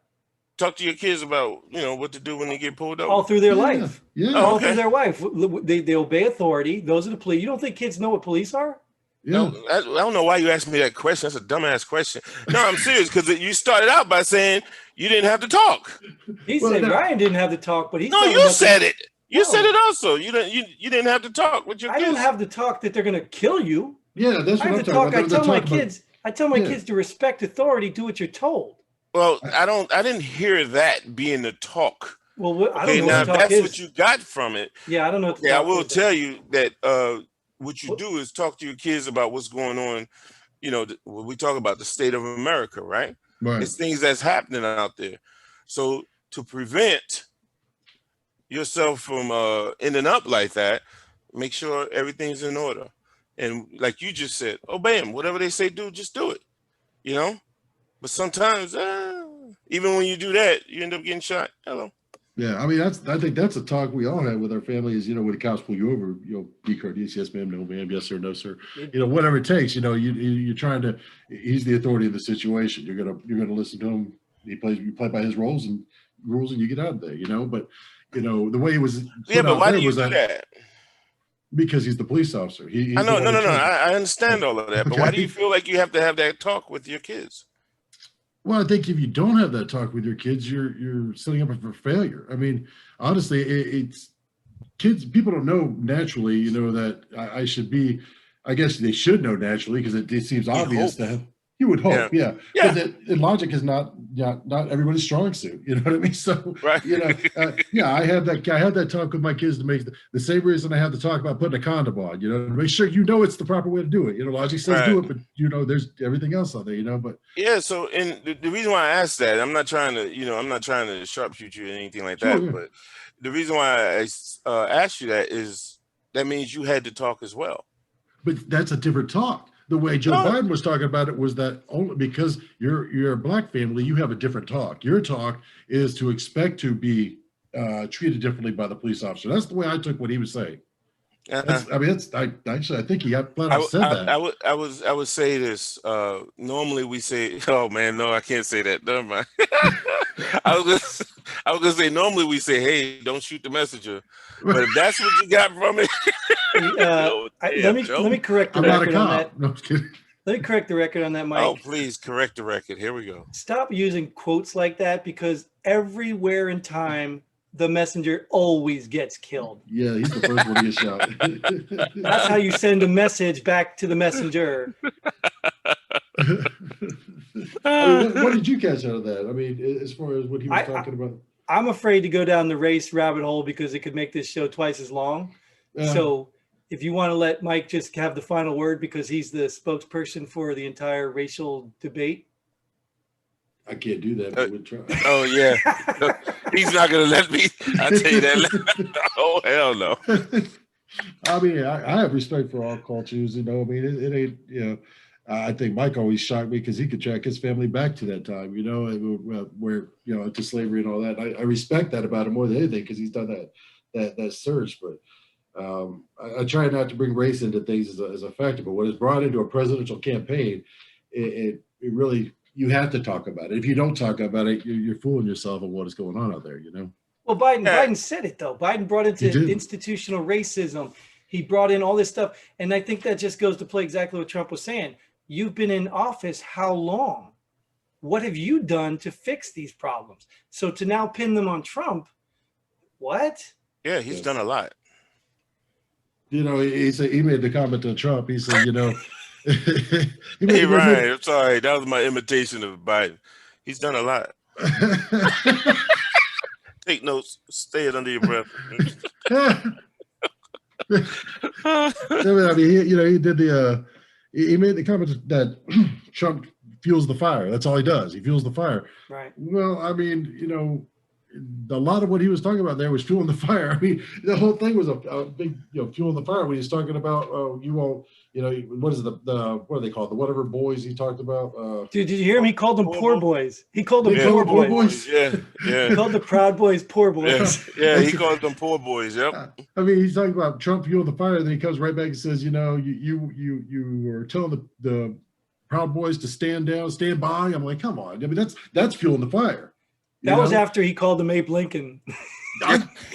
Speaker 3: Talk to your kids about what to do when they get pulled over
Speaker 1: all through their life.
Speaker 2: All
Speaker 1: through their life. They obey authority. Those are the police. You don't think kids know what police are?
Speaker 3: No, I don't know why you asked me that question. That's a dumbass question. No, I'm serious, because you started out by saying you didn't have to talk.
Speaker 1: He said Ryan didn't have to talk, but
Speaker 3: you said it. You said it also. You didn't have to talk with your kids.
Speaker 1: I don't have to talk that they're going to kill you.
Speaker 2: Yeah, that's what I'm talking about.
Speaker 1: I tell my kids to respect authority. Do what you're told.
Speaker 3: Well, I didn't hear that being the talk.
Speaker 1: Well, I don't know what
Speaker 3: that's what you got from it.
Speaker 1: Yeah, I don't know.
Speaker 3: I will tell you that what you do is talk to your kids about what's going on. When we talk about the state of America, right? It's things that's happening out there. So to prevent yourself from ending up like that, make sure everything's in order. And like you just said, obey them. Whatever they say, do, just do it. But sometimes, even when you do that, you end up getting shot. Hello.
Speaker 2: Yeah, I mean, I think that's a talk we all have with our families. When the cops pull you over, be courteous. Yes, ma'am. No, ma'am. Yes, sir. No, sir. Whatever it takes. You're trying to. He's the authority of the situation. You're gonna listen to him. You play by his rules, and you get out of there. But the way it was.
Speaker 3: Yeah, but why do you do that?
Speaker 2: Because he's the police officer.
Speaker 3: I know. No. I understand all of that, but why do you feel like you have to have that talk with your kids?
Speaker 2: Well, I think if you don't have that talk with your kids, you're setting up for failure. I mean, honestly, it's kids. People don't know naturally, that I should be. I guess they should know naturally, because it seems obvious to have. You would hope, yeah. But logic is not everybody's strong suit. You know what I mean? So,
Speaker 3: right.
Speaker 2: I have that talk with my kids to make the same reason I have to talk about putting a condom on. To make sure it's the proper way to do it. Logic says do it, but there's everything else out there. But
Speaker 3: so, and the reason why I asked that, I'm not trying to sharpshoot you or anything like that, but the reason why I asked you that is that means you had to talk as well.
Speaker 2: But that's a different talk. The way Joe Biden was talking about it was that only because you're a black family, you have a different talk. Your talk is to expect to be treated differently by the police officer. That's the way I took what he was saying. I think he flat out said that.
Speaker 3: I would say this. Normally we say, oh man, no, I can't say that. Never mind. I was gonna say normally we say, hey, don't shoot the messenger. But if that's what you got from it,
Speaker 1: let me correct the record on that.
Speaker 2: No, I'm kidding.
Speaker 1: Let me correct the record on that, Mike.
Speaker 3: Oh, please correct the record. Here we go.
Speaker 1: Stop using quotes like that, because everywhere in time, the messenger always gets killed.
Speaker 2: Yeah, he's the first one to get shot.
Speaker 1: That's how you send a message back to the messenger.
Speaker 2: What did you catch out of that? I mean, as far as what he was talking about.
Speaker 1: I'm afraid to go down the race rabbit hole, because it could make this show twice as long. So if you want to let Mike just have the final word, because he's the spokesperson for the entire racial debate.
Speaker 2: I can't do that, but we'll try.
Speaker 3: Oh, yeah. He's not going to let me. I tell you that. Oh, hell no.
Speaker 2: I mean, I have respect for all cultures, I mean, it ain't, I think Mike always shocked me because he could track his family back to that time, where, to slavery and all that. I respect that about him more than anything, because he's done that search. But I try not to bring race into things as a factor. But when it's brought into a presidential campaign, it really, you have to talk about it. If you don't talk about it, you're fooling yourself on what is going on out there,
Speaker 1: Well, Biden said it, though. Biden brought into institutional racism. He brought in all this stuff. And I think that just goes to play exactly what Trump was saying. You've been in office how long? what have you done to fix these problems? So to now pin them on Trump, what?
Speaker 3: Yeah, he's done a lot.
Speaker 2: You know, he said, he made the comment to Trump. He said, you know,
Speaker 3: hey Ryan, I'm sorry, that was my imitation of Biden. He's done a lot. Take notes. Stay it under your breath.
Speaker 2: I mean, he did the he made the comment that Trump fuels the fire. That's all he does. He fuels the fire.
Speaker 1: Right.
Speaker 2: Well, I mean, you know, a lot of what he was talking about there was fueling the fire. I mean, the whole thing was a big, fueling the fire when he's talking about, you all, what is it, the what are they called? The whatever boys he talked about.
Speaker 1: Dude, did you hear him? He called them poor boys. He called them poor boys.
Speaker 3: Yeah, yeah.
Speaker 1: He called the Proud Boys poor boys.
Speaker 3: Yeah, he called them poor boys. Yep.
Speaker 2: I mean, he's talking about Trump fueling the fire, then he comes right back and says, you were telling the Proud Boys to stand down, stand by. I'm like, come on. I mean, that's fueling the fire.
Speaker 1: That was after he called him Abe Lincoln.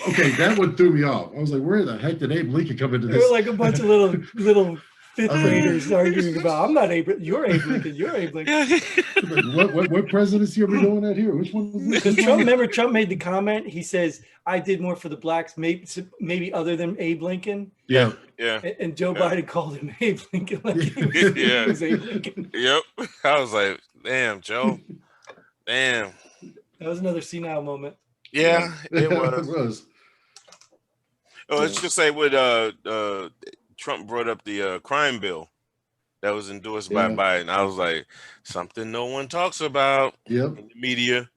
Speaker 2: Okay, that one threw me off. I was like, where the heck did Abe Lincoln come into this?
Speaker 1: There were like a bunch of little fifth graders arguing about, I'm not Abe, you're Abe Lincoln, you're Abe Lincoln.
Speaker 2: What presidency are we going at here? Which one was this?
Speaker 1: Because Trump made the comment, he says, I did more for the blacks, maybe other than Abe Lincoln.
Speaker 3: Yeah, yeah.
Speaker 1: And Joe Biden called him Abe Lincoln. Like he was Abe Lincoln.
Speaker 3: Yep. I was like, damn, Joe. Damn.
Speaker 1: That was another senile moment.
Speaker 3: Yeah, it was.
Speaker 2: It was.
Speaker 3: Oh, it's just like what Trump brought up the crime bill that was endorsed by Biden. I was like, something no one talks about in the media,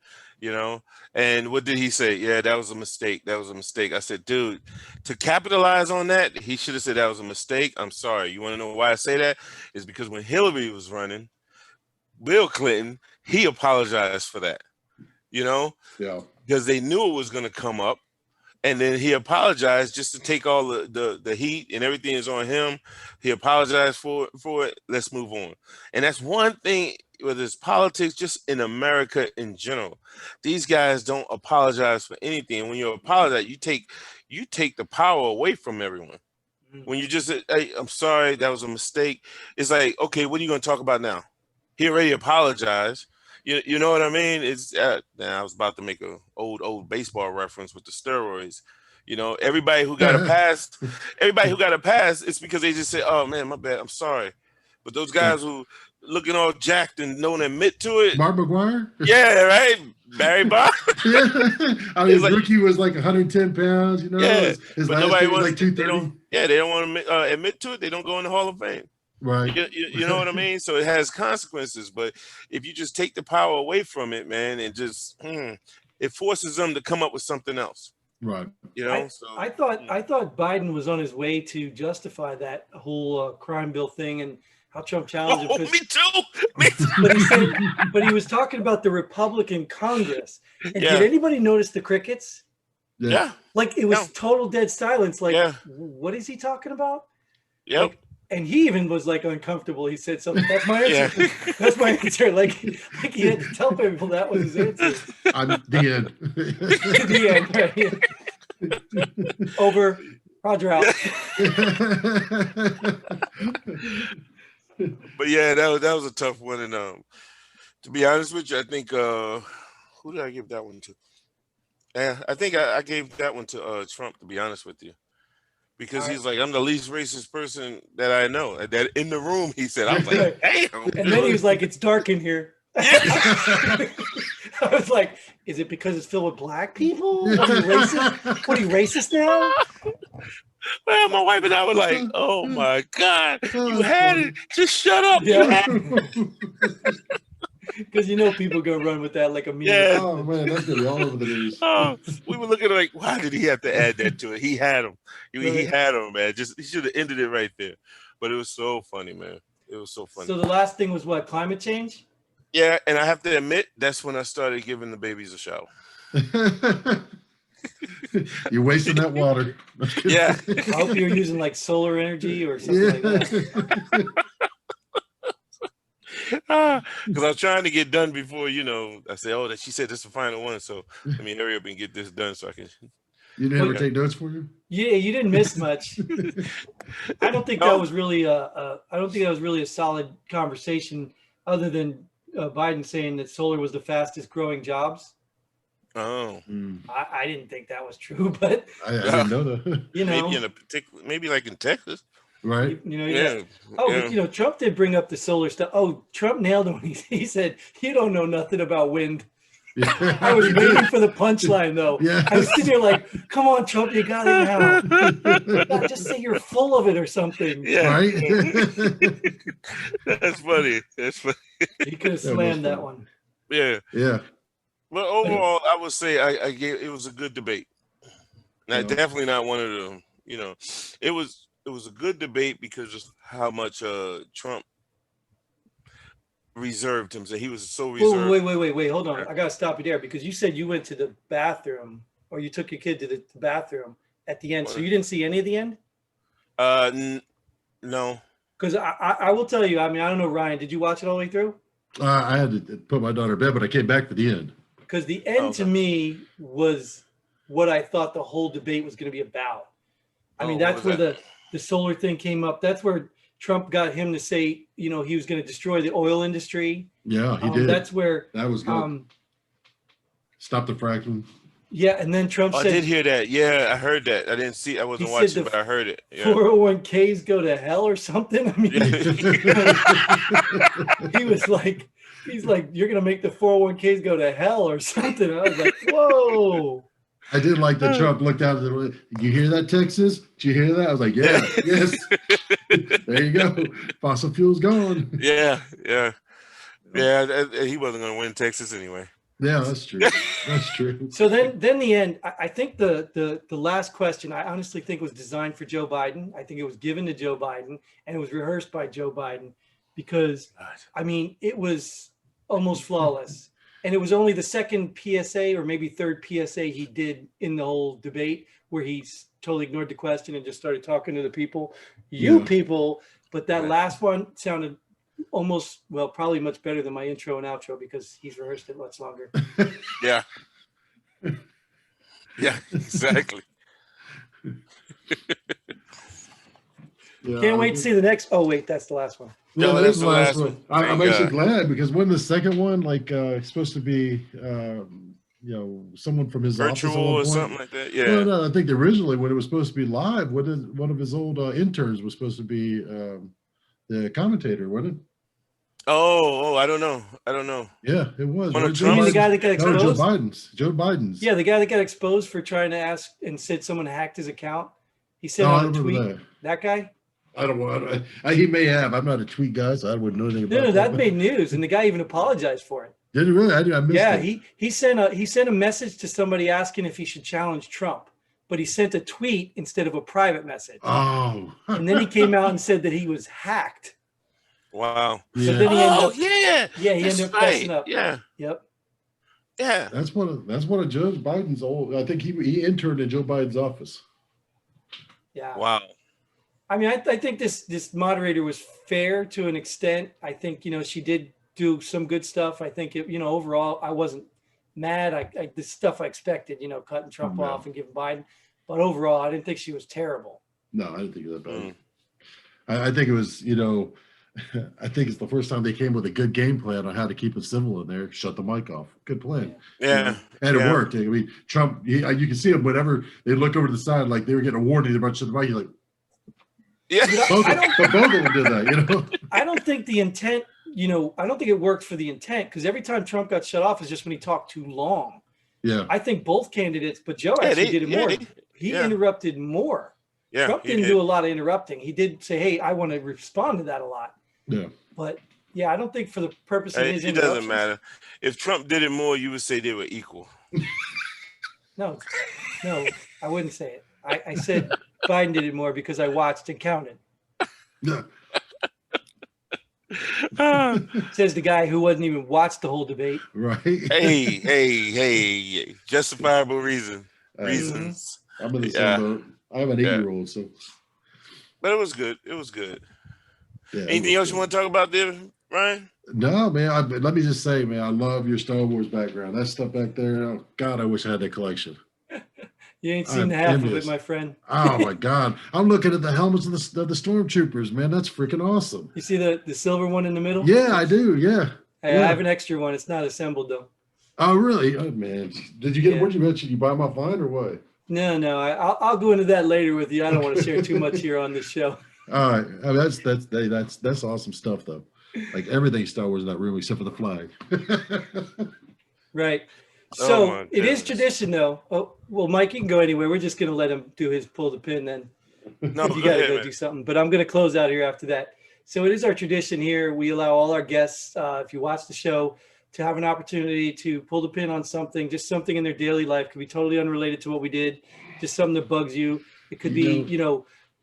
Speaker 3: And what did he say? Yeah, that was a mistake. That was a mistake. I said, dude, to capitalize on that, he should have said that was a mistake. I'm sorry. You want to know why I say that? It's because when Hillary was running, Bill Clinton, he apologized for that. Because they knew it was going to come up, and then he apologized just to take all the heat, and everything is on him. He apologized for it. Let's move on. And that's one thing, whether it's politics, just in America in general, these guys don't apologize for anything. When you apologize, you take the power away from everyone. When you just say, hey, I'm sorry, that was a mistake. It's like, okay, what are you going to talk about now? He already apologized. You know what I mean? It's I was about to make a old baseball reference with the steroids. Everybody who got a pass, it's because they just say, "Oh man, my bad, I'm sorry." But those guys who looking all jacked and don't admit to it,
Speaker 2: Mark McGwire,
Speaker 3: yeah, right, Barry Bonds.
Speaker 2: Yeah, I mean, his rookie was like 110 pounds.
Speaker 3: Yeah,
Speaker 2: his
Speaker 3: but
Speaker 2: last
Speaker 3: nobody
Speaker 2: was like 230.
Speaker 3: They don't want to admit to it. They don't go in the Hall of Fame.
Speaker 2: Right.
Speaker 3: You know what I mean? So it has consequences, but if you just take the power away from it, man, and just it forces them to come up with something else.
Speaker 2: Right.
Speaker 1: I thought Biden was on his way to justify that whole crime bill thing and how Trump challenged him.
Speaker 3: Me too.
Speaker 1: But he was talking about the Republican Congress. And
Speaker 3: Yeah.
Speaker 1: did anybody notice the crickets?
Speaker 3: Yeah.
Speaker 1: Like it was total dead silence. Like,
Speaker 3: Yeah.
Speaker 1: what is he talking about?
Speaker 3: Yep.
Speaker 1: And he even was like uncomfortable. He said something. That's my answer. That's my answer. Like he had to tell people that was his answer.
Speaker 2: The end.
Speaker 1: The end. Right? Over. Roger out.
Speaker 3: But yeah, that was a tough one. And to be honest with you, I think who did I give that one to? Yeah, I think I gave that one to Trump, to be honest with you. Because he's like, I'm the least racist person that I know. That in the room, he said, I was like, damn.
Speaker 1: And then he was like, it's dark in here. I was like, is it because it's filled with black people? What are you racist? What are you racist now?
Speaker 3: Well, my wife and I were like, oh my God, you had it. Just shut up.
Speaker 1: Yeah. Because people gonna run with that like a meme.
Speaker 3: Yeah.
Speaker 2: Oh man, that's gonna be all over the news.
Speaker 3: We were looking like, why did he have to add that to it? He had him. He had him, man. He should have ended it right there. But it was so funny, man. It was so funny.
Speaker 1: So the last thing was what? Climate change?
Speaker 3: Yeah, and I have to admit, that's when I started giving the babies a shower.
Speaker 2: You're wasting that water.
Speaker 3: Yeah.
Speaker 1: I hope you're using like solar energy or something like that.
Speaker 3: Because I was trying to get done before, I said, oh, she said this is the final one. So let me hurry up and get this done so I can.
Speaker 2: You didn't ever take notes for you?
Speaker 1: Yeah, you didn't miss much. I don't think that was really a solid conversation, other than Biden saying that solar was the fastest growing jobs.
Speaker 3: Oh,
Speaker 1: I didn't think that was true, but
Speaker 2: I didn't know that.
Speaker 1: you know,
Speaker 3: maybe in a particular, maybe like in Texas.
Speaker 2: Right.
Speaker 1: you know,
Speaker 3: Yeah.
Speaker 1: Oh,
Speaker 3: yeah.
Speaker 1: but you know, Trump did bring up the solar stuff. Oh, Trump nailed it when he said, "You don't know nothing about wind."
Speaker 2: Yeah.
Speaker 1: I was waiting for the punchline though.
Speaker 2: Yes.
Speaker 1: I was sitting there like, "Come on, Trump, you got it now. God, just say you're full of it or something."
Speaker 3: Yeah.
Speaker 2: Right.
Speaker 3: That's funny. That's funny.
Speaker 1: He could have
Speaker 2: That was
Speaker 1: slammed that
Speaker 2: funny.
Speaker 1: one.
Speaker 3: Yeah.
Speaker 2: Yeah.
Speaker 3: But overall, I would say I gave it was a good debate. Now,
Speaker 2: Yeah.
Speaker 3: definitely not one of them. You know, it was a good debate because of how much Trump reserved himself. He was so reserved.
Speaker 1: Wait. Hold on. I gotta stop you there because you said you went to the bathroom or you took your kid to the bathroom at the end, so you didn't see any of the end.
Speaker 3: No.
Speaker 1: Because I will tell you. I mean, I don't know, Ryan. Did you watch it all the way through?
Speaker 2: I had to put my daughter to bed, but I came back for the end.
Speaker 1: Because the end to me was what I thought the whole debate was going to be about. I mean, that's where the solar thing came up. That's where Trump got him to say, you know, he was going to destroy the oil industry.
Speaker 2: Yeah, he did.
Speaker 1: That's where
Speaker 2: that was good. Stop the fracking.
Speaker 1: Yeah, and then Trump said,
Speaker 3: I did hear that. Yeah, I heard that. I didn't see. I wasn't watching, but I heard it. Yeah.
Speaker 1: 401ks go to hell or something. I mean, he was like, he's like, you're gonna make the 401ks go to hell or something. I was like, whoa.
Speaker 2: I did like that Trump looked out at the. You hear that, Texas? Did you hear that? I was like, yeah, yes. There you go. Fossil fuel's gone.
Speaker 3: Yeah. He wasn't going to win Texas anyway.
Speaker 2: Yeah, that's true. That's true.
Speaker 1: So then the end. I think the last question I honestly think was designed for Joe Biden. I think it was given to Joe Biden and it was rehearsed by Joe Biden because I mean it was almost flawless. And it was only the second PSA or maybe third PSA he did in the whole debate where he totally ignored the question and just started talking to the people, people. But that last one sounded almost, well, probably much better than my intro and outro because he's rehearsed it much longer.
Speaker 3: Yeah. Yeah, exactly.
Speaker 1: Can't wait to see the next. Oh, wait, that's the last one.
Speaker 2: Yeah,
Speaker 3: No,
Speaker 2: that is the last
Speaker 3: one.
Speaker 2: one. I'm actually glad because when the second one, like, it's supposed to be, someone from his
Speaker 3: virtual
Speaker 2: office
Speaker 3: or something like that. Yeah.
Speaker 2: Well, no, I think originally when it was supposed to be live, one of his old interns was supposed to be the commentator, wasn't it?
Speaker 3: Oh, I don't know.
Speaker 2: Yeah, it was.
Speaker 3: One of
Speaker 1: You mean the guy that got
Speaker 2: No,
Speaker 1: exposed?
Speaker 2: Joe Biden's.
Speaker 1: Yeah, the guy that got exposed for trying to ask and said someone hacked his account. He said
Speaker 2: I
Speaker 1: on a
Speaker 2: remember
Speaker 1: tweet. That guy?
Speaker 2: I don't want. He may have. I'm not a tweet guy, so I wouldn't know anything about
Speaker 1: No, that
Speaker 2: but-
Speaker 1: made news, and the guy even apologized for it.
Speaker 2: Did he really? I missed
Speaker 1: Yeah,
Speaker 2: it.
Speaker 1: he sent a message to somebody asking if he should challenge Trump, but he sent a tweet instead of a private message.
Speaker 2: Oh.
Speaker 1: And then he came out and said that he was hacked.
Speaker 3: Wow.
Speaker 1: So then he ended up,
Speaker 3: yeah.
Speaker 1: he ended up messing up.
Speaker 3: Yeah.
Speaker 1: Yep.
Speaker 3: Yeah.
Speaker 2: That's one of Joe Biden's old. I think he interned in Joe Biden's office.
Speaker 1: Yeah.
Speaker 3: Wow.
Speaker 1: I mean, I think this moderator was fair to an extent. I think, she did do some good stuff. I think, overall, I wasn't mad. The stuff I expected, cutting Trump off and giving Biden. But overall, I didn't think she was terrible.
Speaker 2: No, I didn't think of that bad. I think it was, I think it's the first time they came with a good game plan on how to keep it civil in there. Shut the mic off. Good plan.
Speaker 3: Yeah.
Speaker 2: And it worked. I mean, Trump, you can see him whenever they look over to the side, like they were getting a warning about shut the mic. He's like,
Speaker 3: yeah.
Speaker 2: both of them did that,
Speaker 1: I don't think the intent, I don't think it worked for the intent because every time Trump got shut off is just when he talked too long.
Speaker 2: Yeah.
Speaker 1: I think both candidates, but Joe actually did it more. He interrupted more.
Speaker 3: Yeah.
Speaker 1: Trump didn't do a lot of interrupting. He did say, hey, I want to respond to that a lot.
Speaker 2: Yeah.
Speaker 1: But yeah, I don't think for the purpose of his
Speaker 3: it doesn't matter. If Trump did it more, you would say they were equal.
Speaker 1: No, I wouldn't say it. I said Biden did it more because I watched and counted.
Speaker 2: Yeah.
Speaker 1: Says the guy who wasn't even watched the whole debate.
Speaker 2: Right.
Speaker 3: Hey. Justifiable reasons.
Speaker 2: I'm in the same boat. I have an 8-year-old, so.
Speaker 3: But it was good.
Speaker 2: Yeah,
Speaker 3: anything else you want to talk about there, Ryan?
Speaker 2: No, man. Let me just say, man, I love your Star Wars background. That stuff back there. Oh, God, I wish I had that collection.
Speaker 1: You ain't seen half of it, my friend.
Speaker 2: Oh my God! I'm looking at the helmets of the stormtroopers, man. That's freaking awesome.
Speaker 1: You see the silver one in the middle?
Speaker 2: Yeah, I do. Yeah.
Speaker 1: Hey, I have an extra one. It's not assembled though.
Speaker 2: Oh, really? Oh, man. Did you get,
Speaker 1: Yeah.
Speaker 2: what you mention? You buy them offline or what?
Speaker 1: No, I'll go into that later with you. I don't want to share too much here on this show.
Speaker 2: All right. I mean, that's awesome stuff, though. Like everything Star Wars in that room except for the flag.
Speaker 1: Right. So
Speaker 3: my
Speaker 1: it is
Speaker 3: goodness.
Speaker 1: tradition, though. Oh, well, Mike, you can go anywhere. We're just going to let him do his pull the pin then.
Speaker 3: No,
Speaker 1: You
Speaker 3: go
Speaker 1: got to
Speaker 3: ahead,
Speaker 1: go
Speaker 3: man.
Speaker 1: do something. But I'm going to close out here after that. So it is our tradition here. We allow all our guests, if you watch the show, to have an opportunity to pull the pin on something, just something in their daily life. Could be totally unrelated to what we did, just something that bugs you. It could be,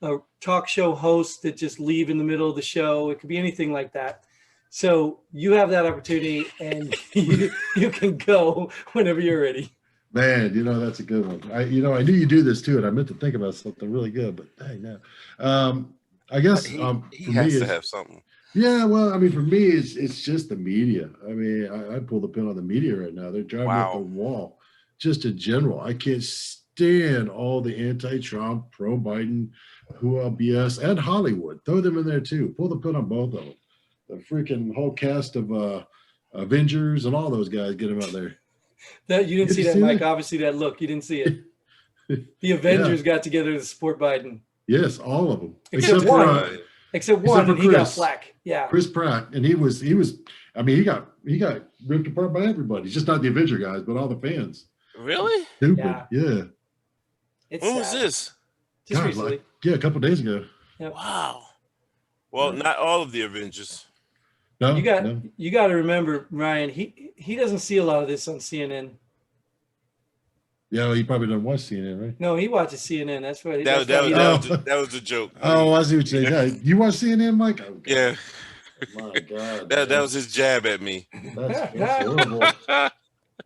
Speaker 1: a talk show host that just leave in the middle of the show. It could be anything like that. So you have that opportunity, and you can go whenever you're ready.
Speaker 2: Man, that's a good one. I knew you do this too, and I meant to think about something really good, but dang, no. I guess
Speaker 3: He
Speaker 2: for
Speaker 3: has
Speaker 2: me,
Speaker 3: to have something.
Speaker 2: yeah. Well, I mean, for me, it's just the media. I mean, I pull the pin on the media right now. They're driving me up the wall. Just in general, I can't stand all the anti-Trump, pro-Biden, BS, and Hollywood. Throw them in there too. Pull the pin on both of them. The freaking whole cast of Avengers and all those guys, get them out there.
Speaker 1: That you didn't see
Speaker 2: you
Speaker 1: that,
Speaker 2: see
Speaker 1: Mike.
Speaker 2: that?
Speaker 1: Obviously, that look you didn't see it. The Avengers got together to support Biden,
Speaker 2: Yes, all of them
Speaker 1: except
Speaker 2: for
Speaker 1: one. Except one,
Speaker 2: for
Speaker 1: and he got
Speaker 2: Chris.
Speaker 1: flack. Yeah,
Speaker 2: Chris Pratt, and he was. I mean, he got ripped apart by everybody. Just not the Avenger guys, but all the fans.
Speaker 3: Really?
Speaker 2: Stupid. Yeah.
Speaker 1: it's
Speaker 3: When was
Speaker 1: sad.
Speaker 3: this?
Speaker 1: Just
Speaker 2: God,
Speaker 1: recently.
Speaker 2: a couple days ago.
Speaker 1: Yep.
Speaker 3: Wow. Well, not all of the Avengers.
Speaker 2: No,
Speaker 1: You got
Speaker 2: no.
Speaker 1: you got to remember, Ryan. He doesn't see a lot of this on CNN.
Speaker 2: Yeah, well, you probably don't watch CNN, right?
Speaker 1: No, he watches CNN. That's why.
Speaker 3: That was a joke.
Speaker 2: Oh, I see what you're saying. Yeah. You watch CNN, Mike? Oh, God.
Speaker 3: Yeah.
Speaker 2: My God.
Speaker 3: That was his jab at me.
Speaker 2: That's horrible.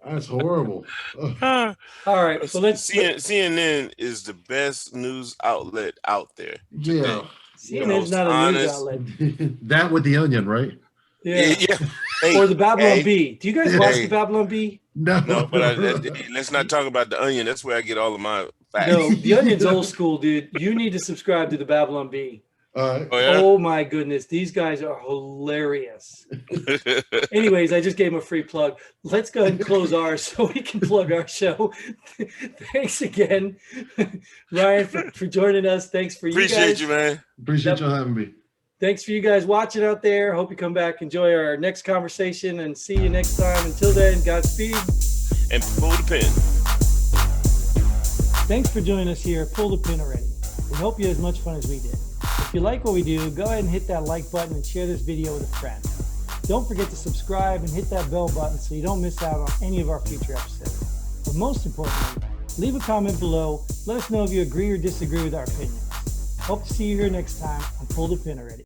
Speaker 2: That's horrible. Ugh.
Speaker 1: All right, so
Speaker 3: CNN is the best news outlet out there.
Speaker 2: Yeah.
Speaker 1: CNN's not a news outlet.
Speaker 2: That with the Onion, right?
Speaker 1: Yeah.
Speaker 3: Hey,
Speaker 1: Or the Babylon Bee. Do you guys watch the Babylon Bee?
Speaker 2: No,
Speaker 3: but let's not talk about the Onion. That's where I get all of my facts.
Speaker 1: No, the Onion's old school, dude. You need to subscribe to the Babylon Bee.
Speaker 2: All right.
Speaker 3: Oh, yeah?
Speaker 1: Oh my goodness, these guys are hilarious. Anyways, I just gave him a free plug. Let's go ahead and close ours so we can plug our show. Thanks again, Ryan, for joining us. Thanks for you guys.
Speaker 3: Appreciate you, man.
Speaker 2: Appreciate you having me.
Speaker 1: Thanks for you guys watching out there. Hope you come back, enjoy our next conversation, and see you next time. Until then, Godspeed.
Speaker 3: And pull the pin.
Speaker 1: Thanks for joining us here at Pull the Pin already. We hope you had as much fun as we did. If you like what we do, go ahead and hit that like button and share this video with a friend. Don't forget to subscribe and hit that bell button so you don't miss out on any of our future episodes. But most importantly, leave a comment below. Let us know if you agree or disagree with our opinions. Hope to see you here next time on Pull the Pin already.